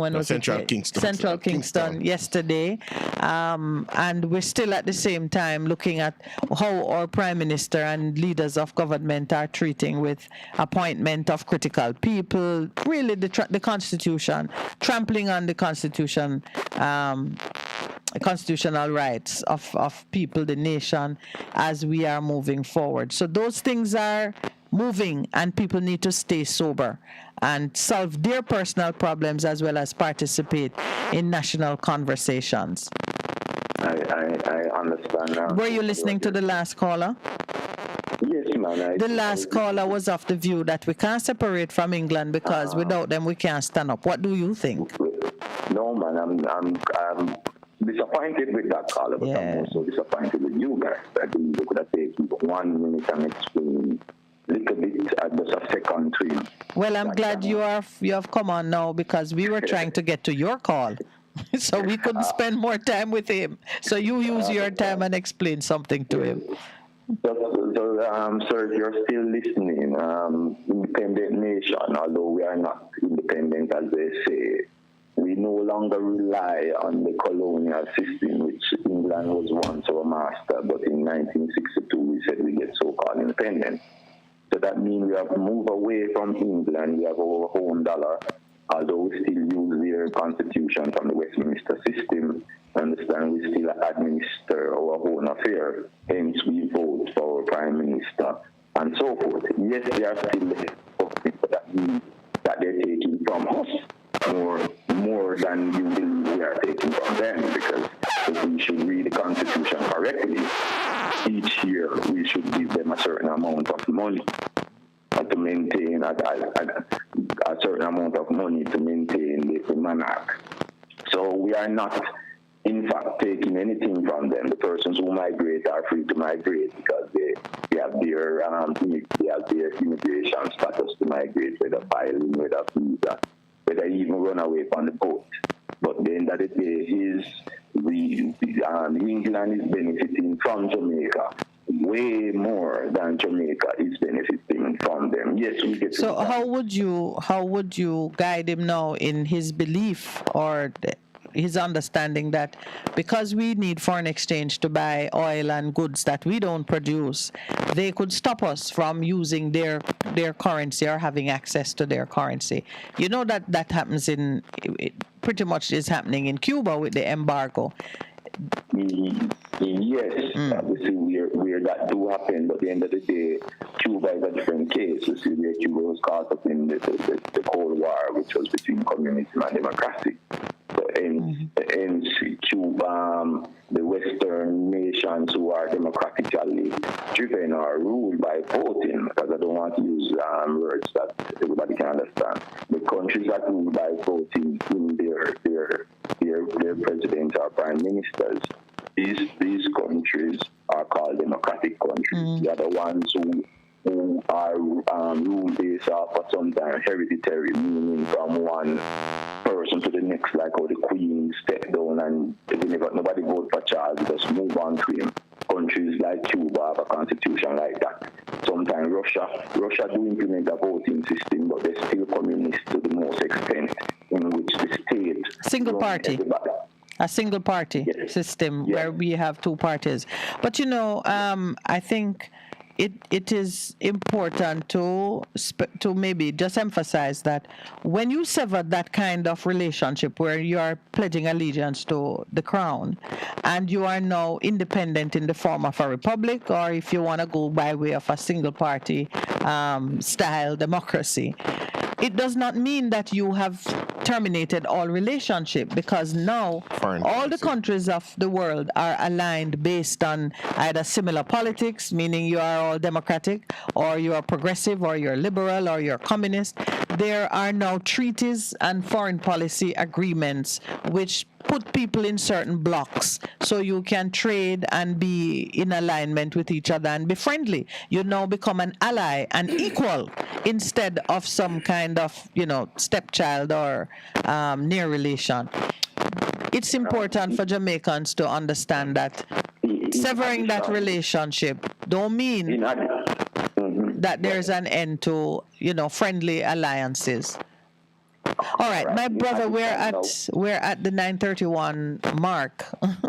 Central Kingston yesterday. And we're still at the same time looking at how our Prime Minister and leaders of government are treating with appointment of critical people, really the Constitution, trampling on the Constitution, constitutional rights of people, the nation, as we are moving forward. So those things are moving, and people need to stay sober and solve their personal problems as well as participate in national conversations. I understand now. Were you listening to the last caller? Yes, man. The last caller was of the view that we can't separate from England because without them we can't stand up. What do you think? No, man. I'm disappointed with that caller, but I'm also disappointed with you guys. I think you could have taken 1 minute and explained little bit at just a second to you. Well, I'm glad you have come on now, because we were trying to get to your call. So we couldn't spend more time with him. So you use your time and explain something to him. Sir, if you're still listening, independent nation, although we are not independent as they say, we no longer rely on the colonial system, which England was once our master, but in 1962 we said we get so-called independence. So that means we have to move away from England. We have our own dollar, although we still use their constitution from the Westminster system. Understand, we still administer our own affairs. Hence, we vote for our prime minister and so forth. Yes, they are still the government, but that means that they're taking from us more than you believe we are taking from them, because if we should read the constitution correctly, each year we should give them a certain amount of money to maintain a certain amount of money to maintain the monarch. So we are not, in fact, taking anything from them. The persons who migrate are free to migrate because they have their immigration status to migrate, whether filing, whether visa, whether even run away from the boat. But the end of the day is England is benefiting from Jamaica way more than Jamaica is benefiting from them. Yes, we get. So how would you guide him now in his belief or his understanding that because we need foreign exchange to buy oil and goods that we don't produce, they could stop us from using their currency or having access to their currency? You know that happens it pretty much is happening in Cuba with the embargo. Yes, obviously where that do happen, but at the end of the day, Cuba is a different case. You see, where Cuba was caught up in the Cold War, which was between communism and democracy. So in Cuba, the Western nations who are democratically driven are ruled by voting, because I don't want to use words that everybody can understand. The countries that rule by voting in their presidents or prime ministers, these countries are called democratic countries. They are the ones who are ruled based off of sometimes hereditary, meaning from one person to the next, like how the Queen stepped down and nobody vote for Charles, just move on to him. Countries like Cuba have a constitution like that. Sometimes Russia do implement a voting system, but they're still communist to the most extent, in which the state single party. A single party system where we have two parties. But I think it is important to maybe just emphasize that when you sever that kind of relationship where you are pledging allegiance to the crown and you are now independent in the form of a republic, or if you want to go by way of a single party style democracy, it does not mean that you have terminated all relationship, because now all the countries of the world are aligned based on either similar politics, meaning you are all democratic, or you are progressive, or you're liberal, or you're communist. There are now treaties and foreign policy agreements which put people in certain blocks so you can trade and be in alignment with each other and be friendly. You now become an ally and equal instead of some kind of, stepchild or near relation. It's important for Jamaicans to understand that severing that relationship don't mean that there's an end to, friendly alliances. All right, my brother, we're at the 9:31 mark.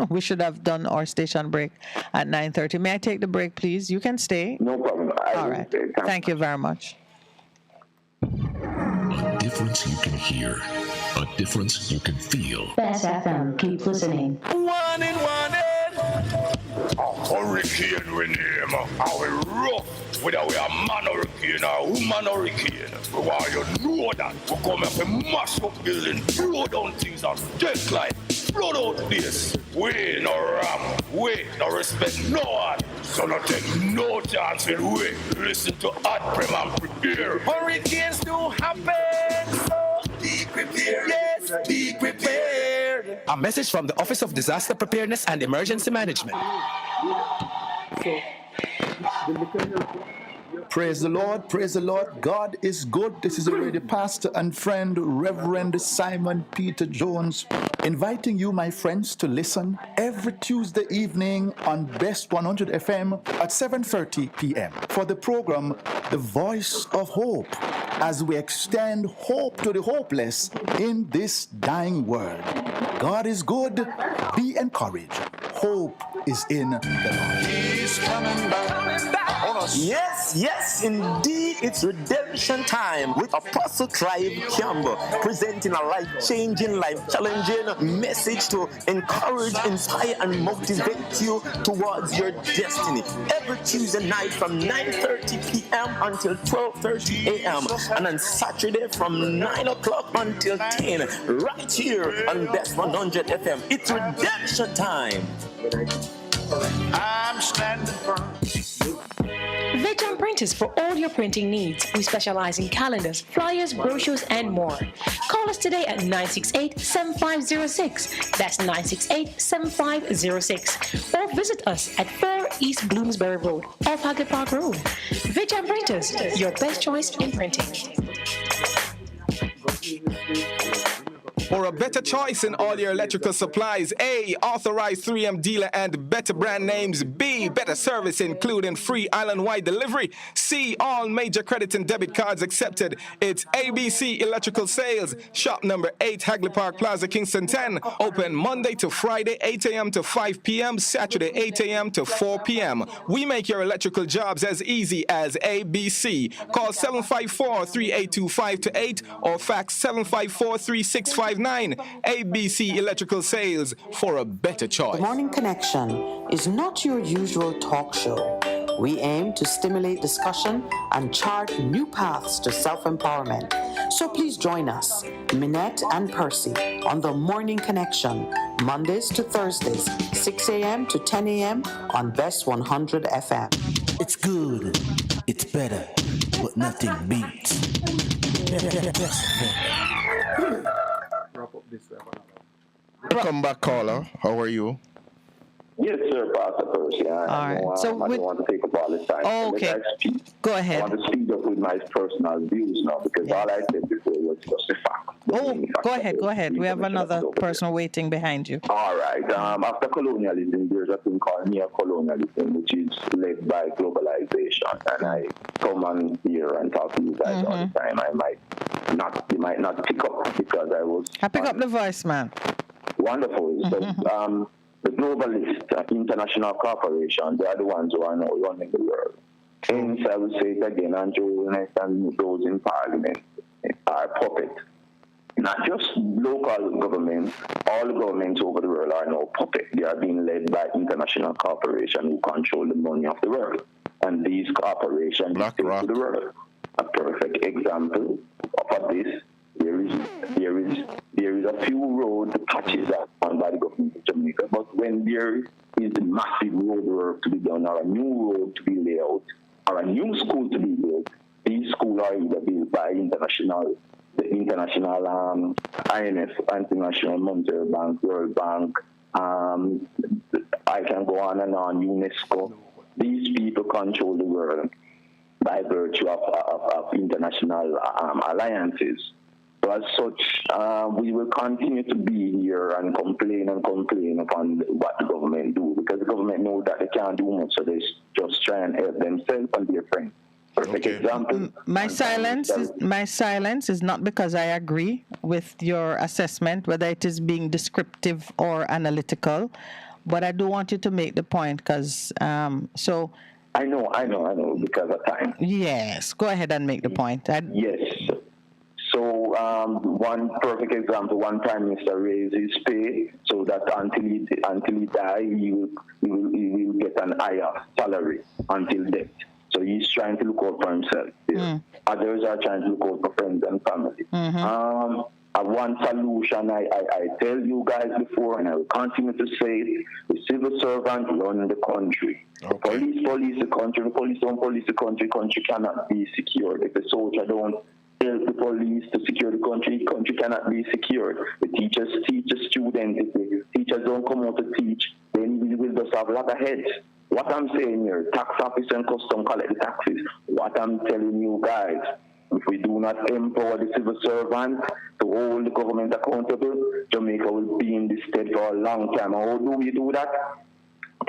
We should have done our station break at 9:30. May I take the break, please? You can stay. No problem. All right. Thank you very much. A difference you can hear. A difference you can feel. Best FM. Keep listening. One in. A hurricane we name. How we rough. Whether we are man hurricane or woman hurricane. We want you know that. We come here to mash up building, blow down things and just like blow out this. We no ram. We no respect no one. So no take no chance with we. Listen to Hot Prem and prepare. Hurricanes do happen. So be prepared. Yes, be prepared. A message from the Office of Disaster Preparedness and Emergency Management. Praise the Lord, praise the Lord. God is good. This is already Pastor and friend Reverend Simon Peter Jones, inviting you, my friends, to listen every Tuesday evening on Best 100 FM at 7:30 p.m. for the program The Voice of Hope. as we extend hope to the hopeless in this dying world. God is good. Be encouraged. Hope is in the Lord. He's coming back. Yes, yes, indeed, it's redemption time with Apostle Clive Campbell presenting a life-changing, life-challenging message to encourage, inspire, and motivate you towards your destiny. Every Tuesday night from 9:30 p.m. until 12:30 a.m. and on Saturday from 9 o'clock until 10, right here on Best 100 FM. It's redemption time. I'm standing firm. Veteran Printers for all your printing needs. We specialize in calendars, flyers, brochures, and more. Call us today at 968-7506. That's 968-7506. Or visit us at 4 East Bloomsbury Road, off Hagley Park Road. Veteran Printers, your best choice in printing. For a better choice in all your electrical supplies, A, authorized 3M dealer and better brand names. B, better service including free island-wide delivery. C, all major credit and debit cards accepted. It's ABC Electrical Sales, shop number 8, Hagley Park Plaza, Kingston 10. Open Monday to Friday, 8 a.m. to 5 p.m., Saturday, 8 a.m. to 4 p.m. We make your electrical jobs as easy as ABC. Call 754-382-528 or fax 754-3659. ABC Electrical Sales, for a better choice. The Morning Connection is not your usual talk show. We aim to stimulate discussion and chart new paths to self-empowerment. So please join us, Minette and Percy, on The Morning Connection, Mondays to Thursdays, 6 a.m. to 10 a.m. on Best 100 FM. It's good, it's better, but nothing beats. Welcome back, caller. How are you? Yes, sir, Pastor Percy. I don't want to take up all this time. Okay. Go ahead. I want to speak up with my personal views now because all I said before was just a fact. Go ahead. We have another person waiting behind you. All right. After colonialism, there's a thing called neo-colonialism, which is led by globalization. And I come on here and talk to you guys all the time. You might not pick up because I was... I pick up the voice, man. Wonderful. So, the globalists, international corporation, they are the ones who are now running the world. Hence, I will say it again, Andrew and those in parliament are puppets. Not just local governments, all governments over the world are now puppets. They are being led by international corporations who control the money of the world. And these corporations dictate to the world. A perfect example of this, there is a few road patches that are done by the government of Jamaica, but when there is a massive road work to be done, or a new road to be laid out, or a new school to be built, these schools are either built by the international IMF, International Monetary Bank, World Bank, I can go on and on, UNESCO. These people control the world by virtue of international alliances. So as such, we will continue to be here and complain upon what the government do, because the government knows that they can't do much, so they just try and help themselves and their friends. Perfect example. My silence is not because I agree with your assessment, whether it is being descriptive or analytical, but I do want you to make the point because so. I know, because of time. Yes, go ahead and make the point. Yes. So one perfect example, one prime minister raised his pay so that until he dies, he will get an higher salary until death. So he's trying to look out for himself. Others are trying to look out for friends and family. One solution I tell you guys before, and I will continue to say it: the civil servant run the country. Police the country. The police don't police the country. Country cannot be secured. If the soldier don't help the police to secure the country cannot be secured. The teachers teach the students. If the teachers don't come out to teach, then we will just have a lot of heads. What I'm saying here, tax office and custom collect the taxes. What I'm telling you guys, if we do not empower the civil servant to hold the government accountable, Jamaica will be in this state for a long time. How do we do that?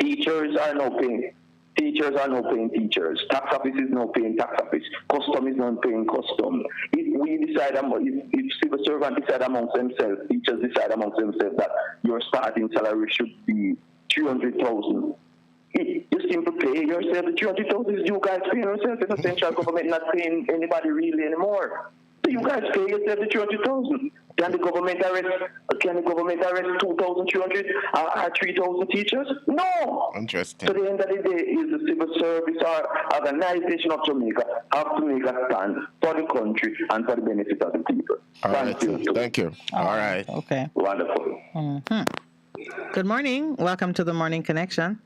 Teachers are now paying Teachers are not paying teachers. Tax office is not paying tax office. Custom is not paying custom. If we decide, if civil servants decide amongst themselves, teachers decide amongst themselves that your starting salary should be 300,000. You simply pay yourself the 300,000. You guys pay yourself. The central government not paying anybody really anymore. So you guys pay yourself the 300,000. Can the government arrest 2,300 or 3,000 teachers? No. Interesting. So the end of the day is the civil service or organization of Jamaica have to make a stand for the country and for the benefit of the people. Thank you. Thank you. All right. Okay. Wonderful. Mm-hmm. Good morning. Welcome to the Morning Connection.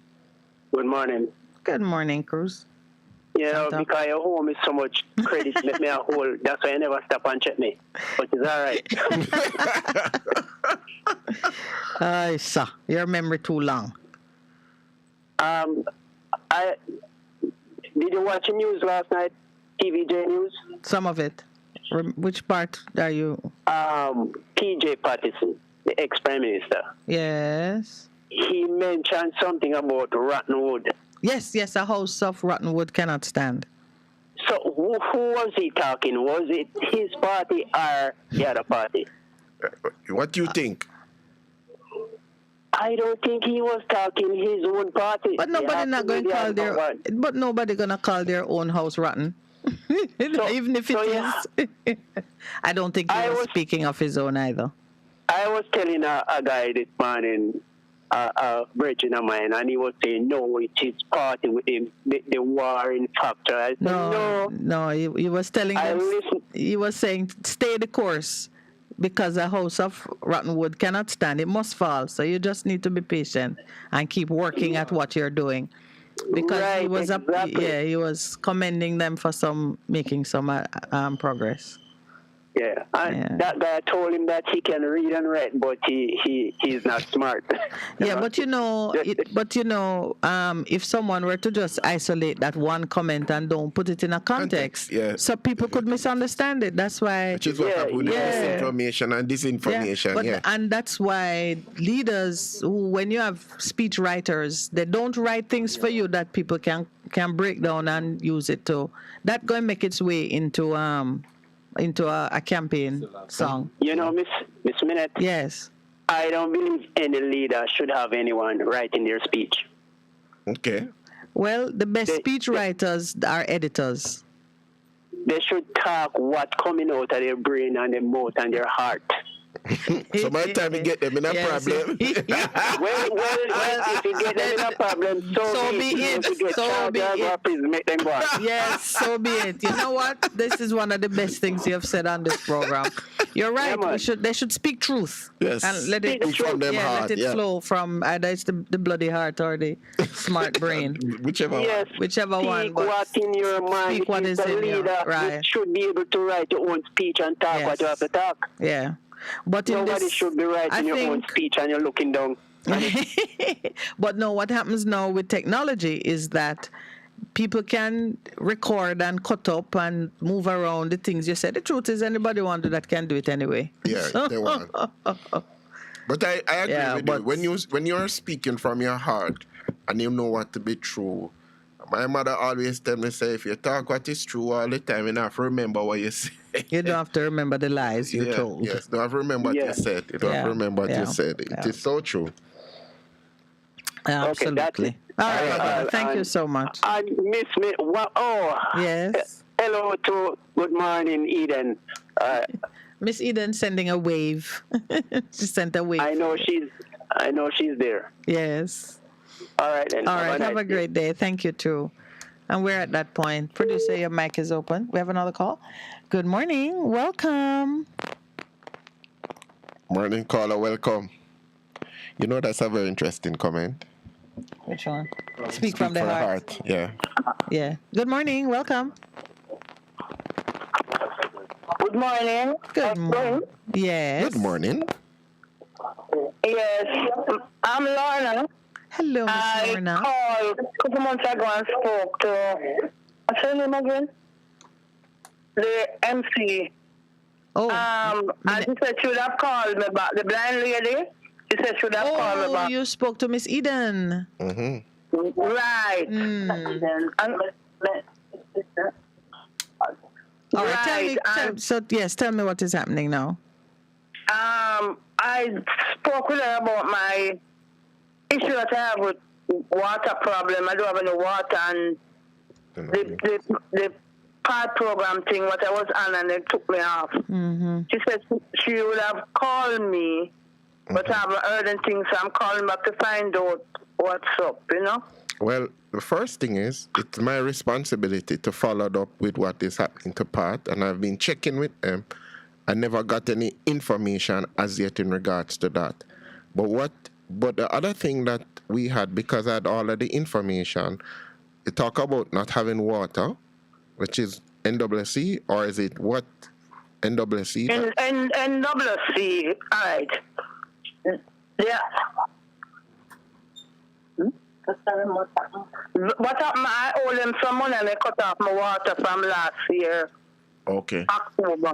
Good morning. Good morning, Cruz. Because your home is so much credit, let me a hold. That's why you never stop and check me. But it's all right. Sir, your memory too long. Did you watch the news last night? TVJ News? Some of it. Which part are you? PJ Patterson, the ex-prime minister. Yes. He mentioned something about Rottenwood. Yes, a house of Rottenwood cannot stand. So who was he talking? Was it his party or the other party? What do you think? I don't think he was talking his own party. But nobody gonna call their own house rotten. Even if it is. I don't think he was speaking of his own either. I was telling a guy this morning, a virgin of mine, and he was saying, no, it is party with him, the warring factor. I said, no, he was telling them, he was saying, stay the course, because a house of Rottenwood cannot stand. It must fall. So you just need to be patient and keep working at what you're doing. Because he was he was commending them for making some progress. Yeah, and that guy told him that he can read and write, but he's not smart. Yeah, but if someone were to just isolate that one comment and don't put it in a context, so people could misunderstand it. That's why. Which is what happened with misinformation and disinformation. And that's why leaders, when you have speech writers, they don't write things for you that people can break down and use it to. That going to make its way into a campaign song. You know, Miss Minette? Yes. I don't believe any leader should have anyone writing their speech. Okay. Well, the best speech writers are editors. They should talk what's coming out of their brain and their mouth and their heart. So by the time you get them in a problem. well, if you get them in a problem, so be it. Make them go. Yes, so be it. You know what? This is one of the best things you have said on this program. You're right. They should speak truth. Yes. And let it flow from either it's the bloody heart or the smart brain. Whichever one. Speak what's in your mind. Speak what is in your You should be able to write your own speech and talk what you have to talk. Yeah. But nobody should be writing your own speech and you're looking down. But no, what happens now with technology is that people can record and cut up and move around the things you said. The truth is, anybody want to do that can do it anyway. Yeah, they want. But I agree with you. When you're speaking from your heart and you know what to be true. My mother always tell me, say, if you talk what is true all the time, you don't have to remember what you say. You don't have to remember the lies you told. Yes, don't have to remember what you said. You don't have to remember what you said. It is so true. Absolutely. All right, thank you so much. Miss me. Yes. Hello to good morning, Eden. Miss Eden sending a wave. She sent a wave. I know she's there. Yes. All right, then. All right, have a great day. Thank you, too. And we're at that point. Producer, your mic is open. We have another call. Good morning. Welcome. Morning, caller. Welcome. You know, that's a very interesting comment. Which one? Speak from the heart. Yeah. Yeah. Good morning. Welcome. Good morning. Good morning. Yes. Good morning. Yes. I'm Lorna. Hello, Miss Lorna. I called a couple months ago and spoke to, what's her name again? The MC. Oh. And she said she would have called me back. The blind lady, she said she would have called me back. Oh, you spoke to Miss Eden. Mm-hmm. Right. All right. Tell me what is happening now. I spoke with her about my issue that I have with water problem. I don't have any water, and the part program thing what I was on, and they took me off. She said she would have called me, but I haven't heard anything, so I'm calling back to find out what's up, you know? Well, the first thing is, it's my responsibility to follow up with what is happening to Pat, and I've been checking with them. I never got any information as yet in regards to that. But the other thing that we had, because I had all of the information, they talk about not having water, which is NWC, or is it what? NWC? NWC, all right. Yeah. What happened? I owe them some money and they cut off my water from last year. Okay. October.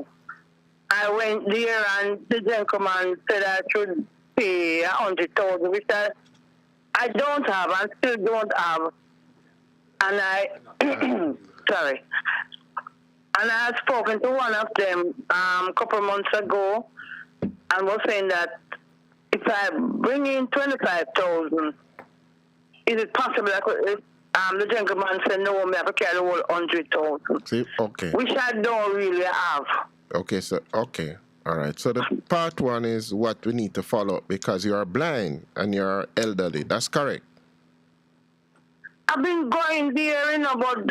I went there and the gentleman said I should pay 100,000, which I don't have and still don't have. And I, sorry. And I had spoken to one of them a couple of months ago and was saying that if I bring in 25,000, is it possible I could, the gentleman said, no, I have to carry the whole 100,000. See, okay. Which I don't really have. Okay, all right. So the part one is what we need to follow up because you are blind and you're elderly. That's correct. I've been going there, you know, but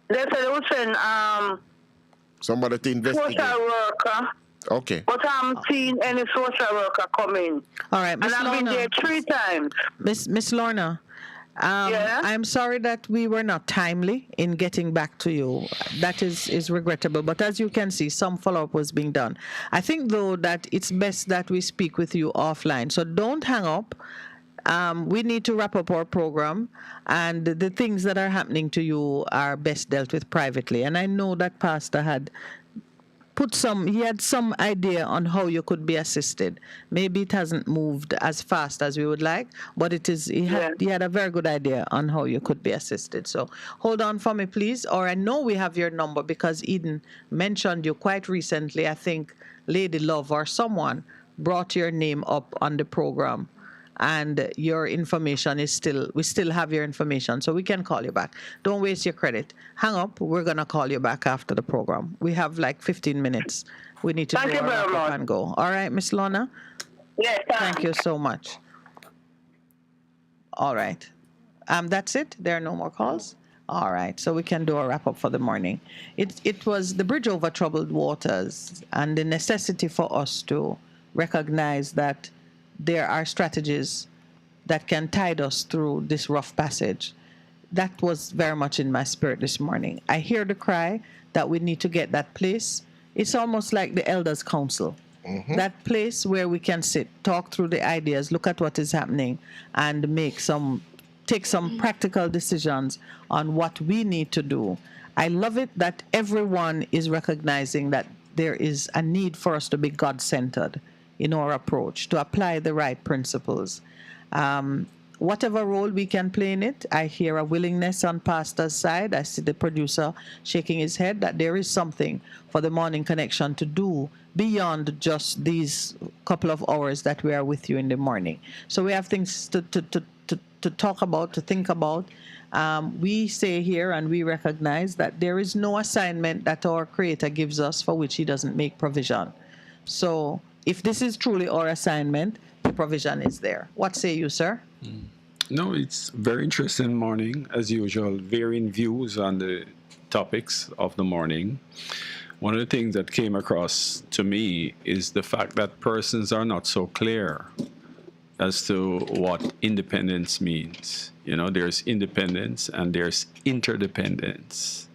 they said they would send somebody to investigate. Social worker. Okay. But I haven't seen any social worker come in. All right, Miss and I've been there 3 times. Miss Lorna. I'm sorry that we were not timely in getting back to you. That is regrettable. But as you can see, some follow-up was being done. I think, though, that it's best that we speak with you offline. So don't hang up. We need to wrap up our program. And the things that are happening to you are best dealt with privately. And I know that Pastor had he had some idea on how you could be assisted. Maybe it hasn't moved as fast as we would like, but he had a very good idea on how you could be assisted. So hold on for me, please. Or I know we have your number because Eden mentioned you quite recently. I think Lady Love or someone brought your name up on the program. And your information we still have your information, so we can call you back. Don't waste your credit. Hang up. We're going to call you back after the program. We have like 15 minutes. We need to do our wrap up and go. All right, Miss Lorna? Yes, thank you so much. All right. That's it? There are no more calls? All right, so we can do a wrap up for the morning. It was the bridge over troubled waters and the necessity for us to recognize that there are strategies that can tide us through this rough passage. That was very much in my spirit this morning. I hear the cry that we need to get that place. It's almost like the Elders' Council. That place where we can sit, talk through the ideas, look at what is happening, and take some practical decisions on what we need to do. I love it that everyone is recognizing that there is a need for us to be God-centered in our approach, to apply the right principles. Whatever role we can play in it, I hear a willingness on Pastor's side. I see the producer shaking his head that there is something for the Morning Connection to do beyond just these couple of hours that we are with you in the morning. So we have things to talk about, to think about. We say here and we recognize that there is no assignment that our Creator gives us for which He doesn't make provision. So if this is truly our assignment, the provision is there. What say you, sir? No, it's very interesting morning, as usual, varying views on the topics of the morning. One of the things that came across to me is the fact that persons are not so clear as to what independence means. You know, there's independence and there's interdependence.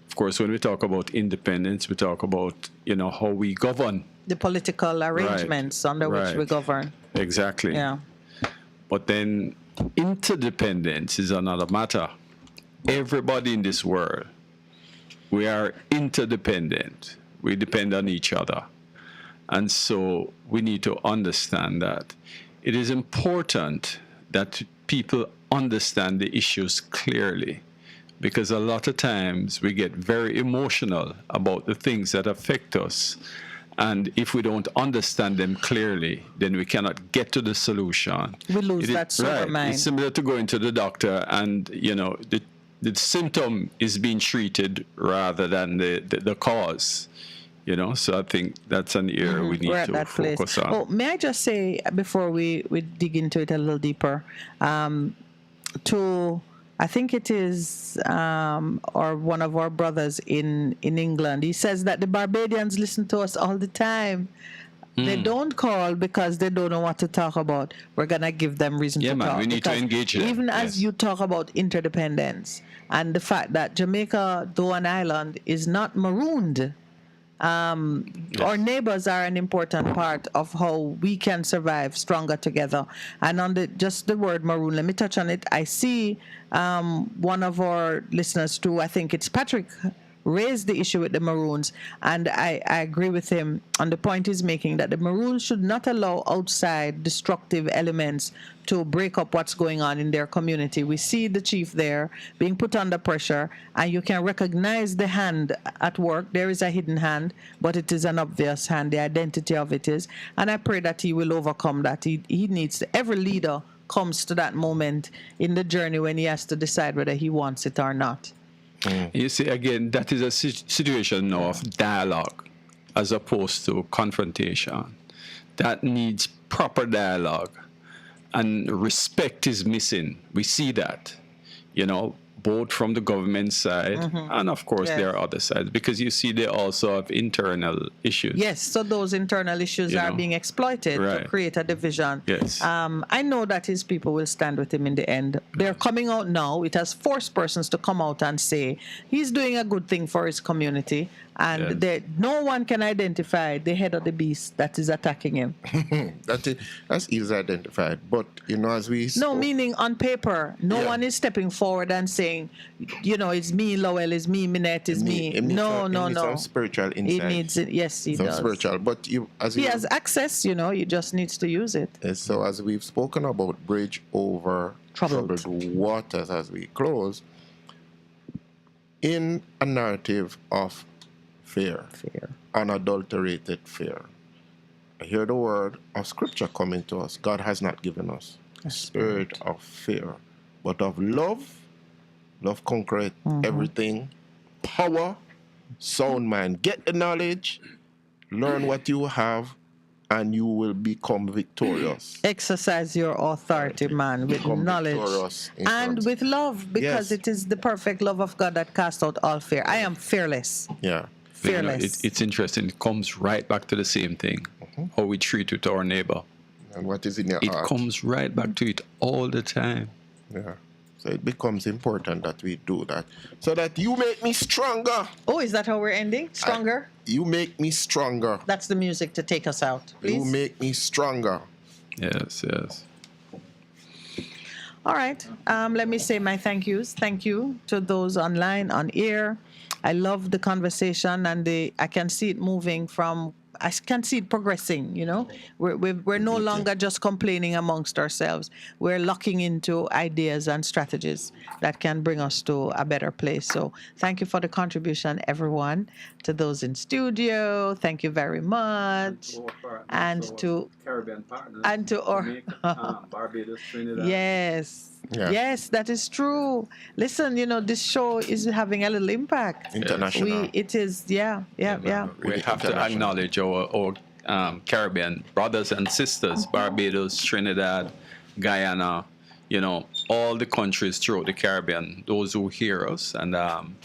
Of course, when we talk about independence, we talk about, how we govern. The political arrangements under which we govern. Exactly. Yeah. But then interdependence is another matter. Everybody in this world, we are interdependent. We depend on each other. And so we need to understand that it is important that people understand the issues clearly, because a lot of times we get very emotional about the things that affect us. And if we don't understand them clearly, then we cannot get to the solution. We lose that sober mind. It's similar to going to the doctor and, you know, the symptom is being treated rather than the cause. You know, so I think that's an area we need to focus on. Oh, may I just say, before we dig into it a little deeper, I think it is or one of our brothers in England, he says that the Barbadians listen to us all the time. They don't call because they don't know what to talk about. We're going to give them reason to talk. We need to engage them. Even as you talk about interdependence and the fact that Jamaica, though an island, is not marooned. Our neighbors are an important part of how we can survive stronger together. And on just the word maroon, let me touch on it. I see one of our listeners too, I think it's Patrick, raised the issue with the Maroons, and I agree with him on the point he's making that the Maroons should not allow outside destructive elements to break up what's going on in their community. We see the chief there being put under pressure, and you can recognize the hand at work. There is a hidden hand, but it is an obvious hand. The identity of it is, and I pray that he will overcome that. He needs to, every leader comes to that moment in the journey when he has to decide whether he wants it or not. You see, again, that is a situation now of dialogue as opposed to confrontation. That needs proper dialogue, and respect is missing. We see that, you know, both from the government side and, of course, there are other sides, because you see they also have internal issues. Yes, so those internal issues are being exploited to create a division. Yes. I know that his people will stand with him in the end. They're coming out now. It has forced persons to come out and say he's doing a good thing for his community, and no one can identify the head of the beast that is attacking him. That's easily identified. But, you know, as we... No, meaning on paper, no one is stepping forward and saying, you know, it's me, Lowell, it's me, Minette, it's me. No. Some spiritual insight. He needs it. Yes, he does. Spiritual. But he has access, you know, he just needs to use it. So as we've spoken about bridge over troubled waters as we close, in a narrative of fear, unadulterated fear, I hear the word of Scripture coming to us. God has not given us a spirit of fear, but of love. Love conquereth everything. Power, sound mind. Get the knowledge, learn what you have, and you will become victorious. Exercise your authority, man, with knowledge and with love, because it is the perfect love of God that casts out all fear. I am fearless. Yeah. Fearless. You know, it's interesting. It comes right back to the same thing, how we treat with our neighbor. And what is in your heart. It comes right back to it all the time. Yeah. So it becomes important that we do that. So that you make me stronger. Oh, is that how we're ending? Stronger? You make me stronger. That's the music to take us out, please. You make me stronger. Yes. All right. Let me say my thank yous. Thank you to those online, on air. I love the conversation, and I can see it moving from... I can see it progressing, you know. We're no longer just complaining amongst ourselves. We're locking into ideas and strategies that can bring us to a better place. So thank you for the contribution, everyone. To those in studio, thank you very much. And to Caribbean partners. And to our Barbados, Trinidad. Yes. Yeah. Yes, that is true. Listen, you know, this show is having a little impact. International. It is, yeah. We have to acknowledge our Caribbean brothers and sisters, Barbados, Trinidad, Guyana, you know, all the countries throughout the Caribbean, those who hear us. And,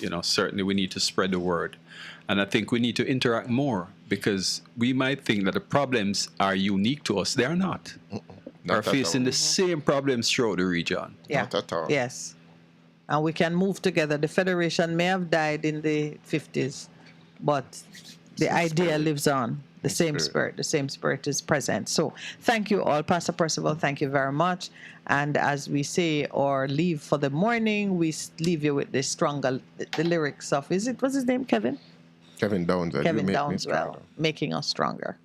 you know, certainly we need to spread the word. And I think we need to interact more, because we might think that the problems are unique to us. They are not. Are facing the same problems throughout the region. Yeah. Not at all. Yes. And we can move together. The Federation may have died in the 50s, but the idea lives on. The same spirit is present. So thank you all. Pastor Percival, thank you very much. And as we say or leave for the morning, we leave you with the lyrics of, what's his name, Kevin? Kevin Downs. Kevin Downs, making us stronger.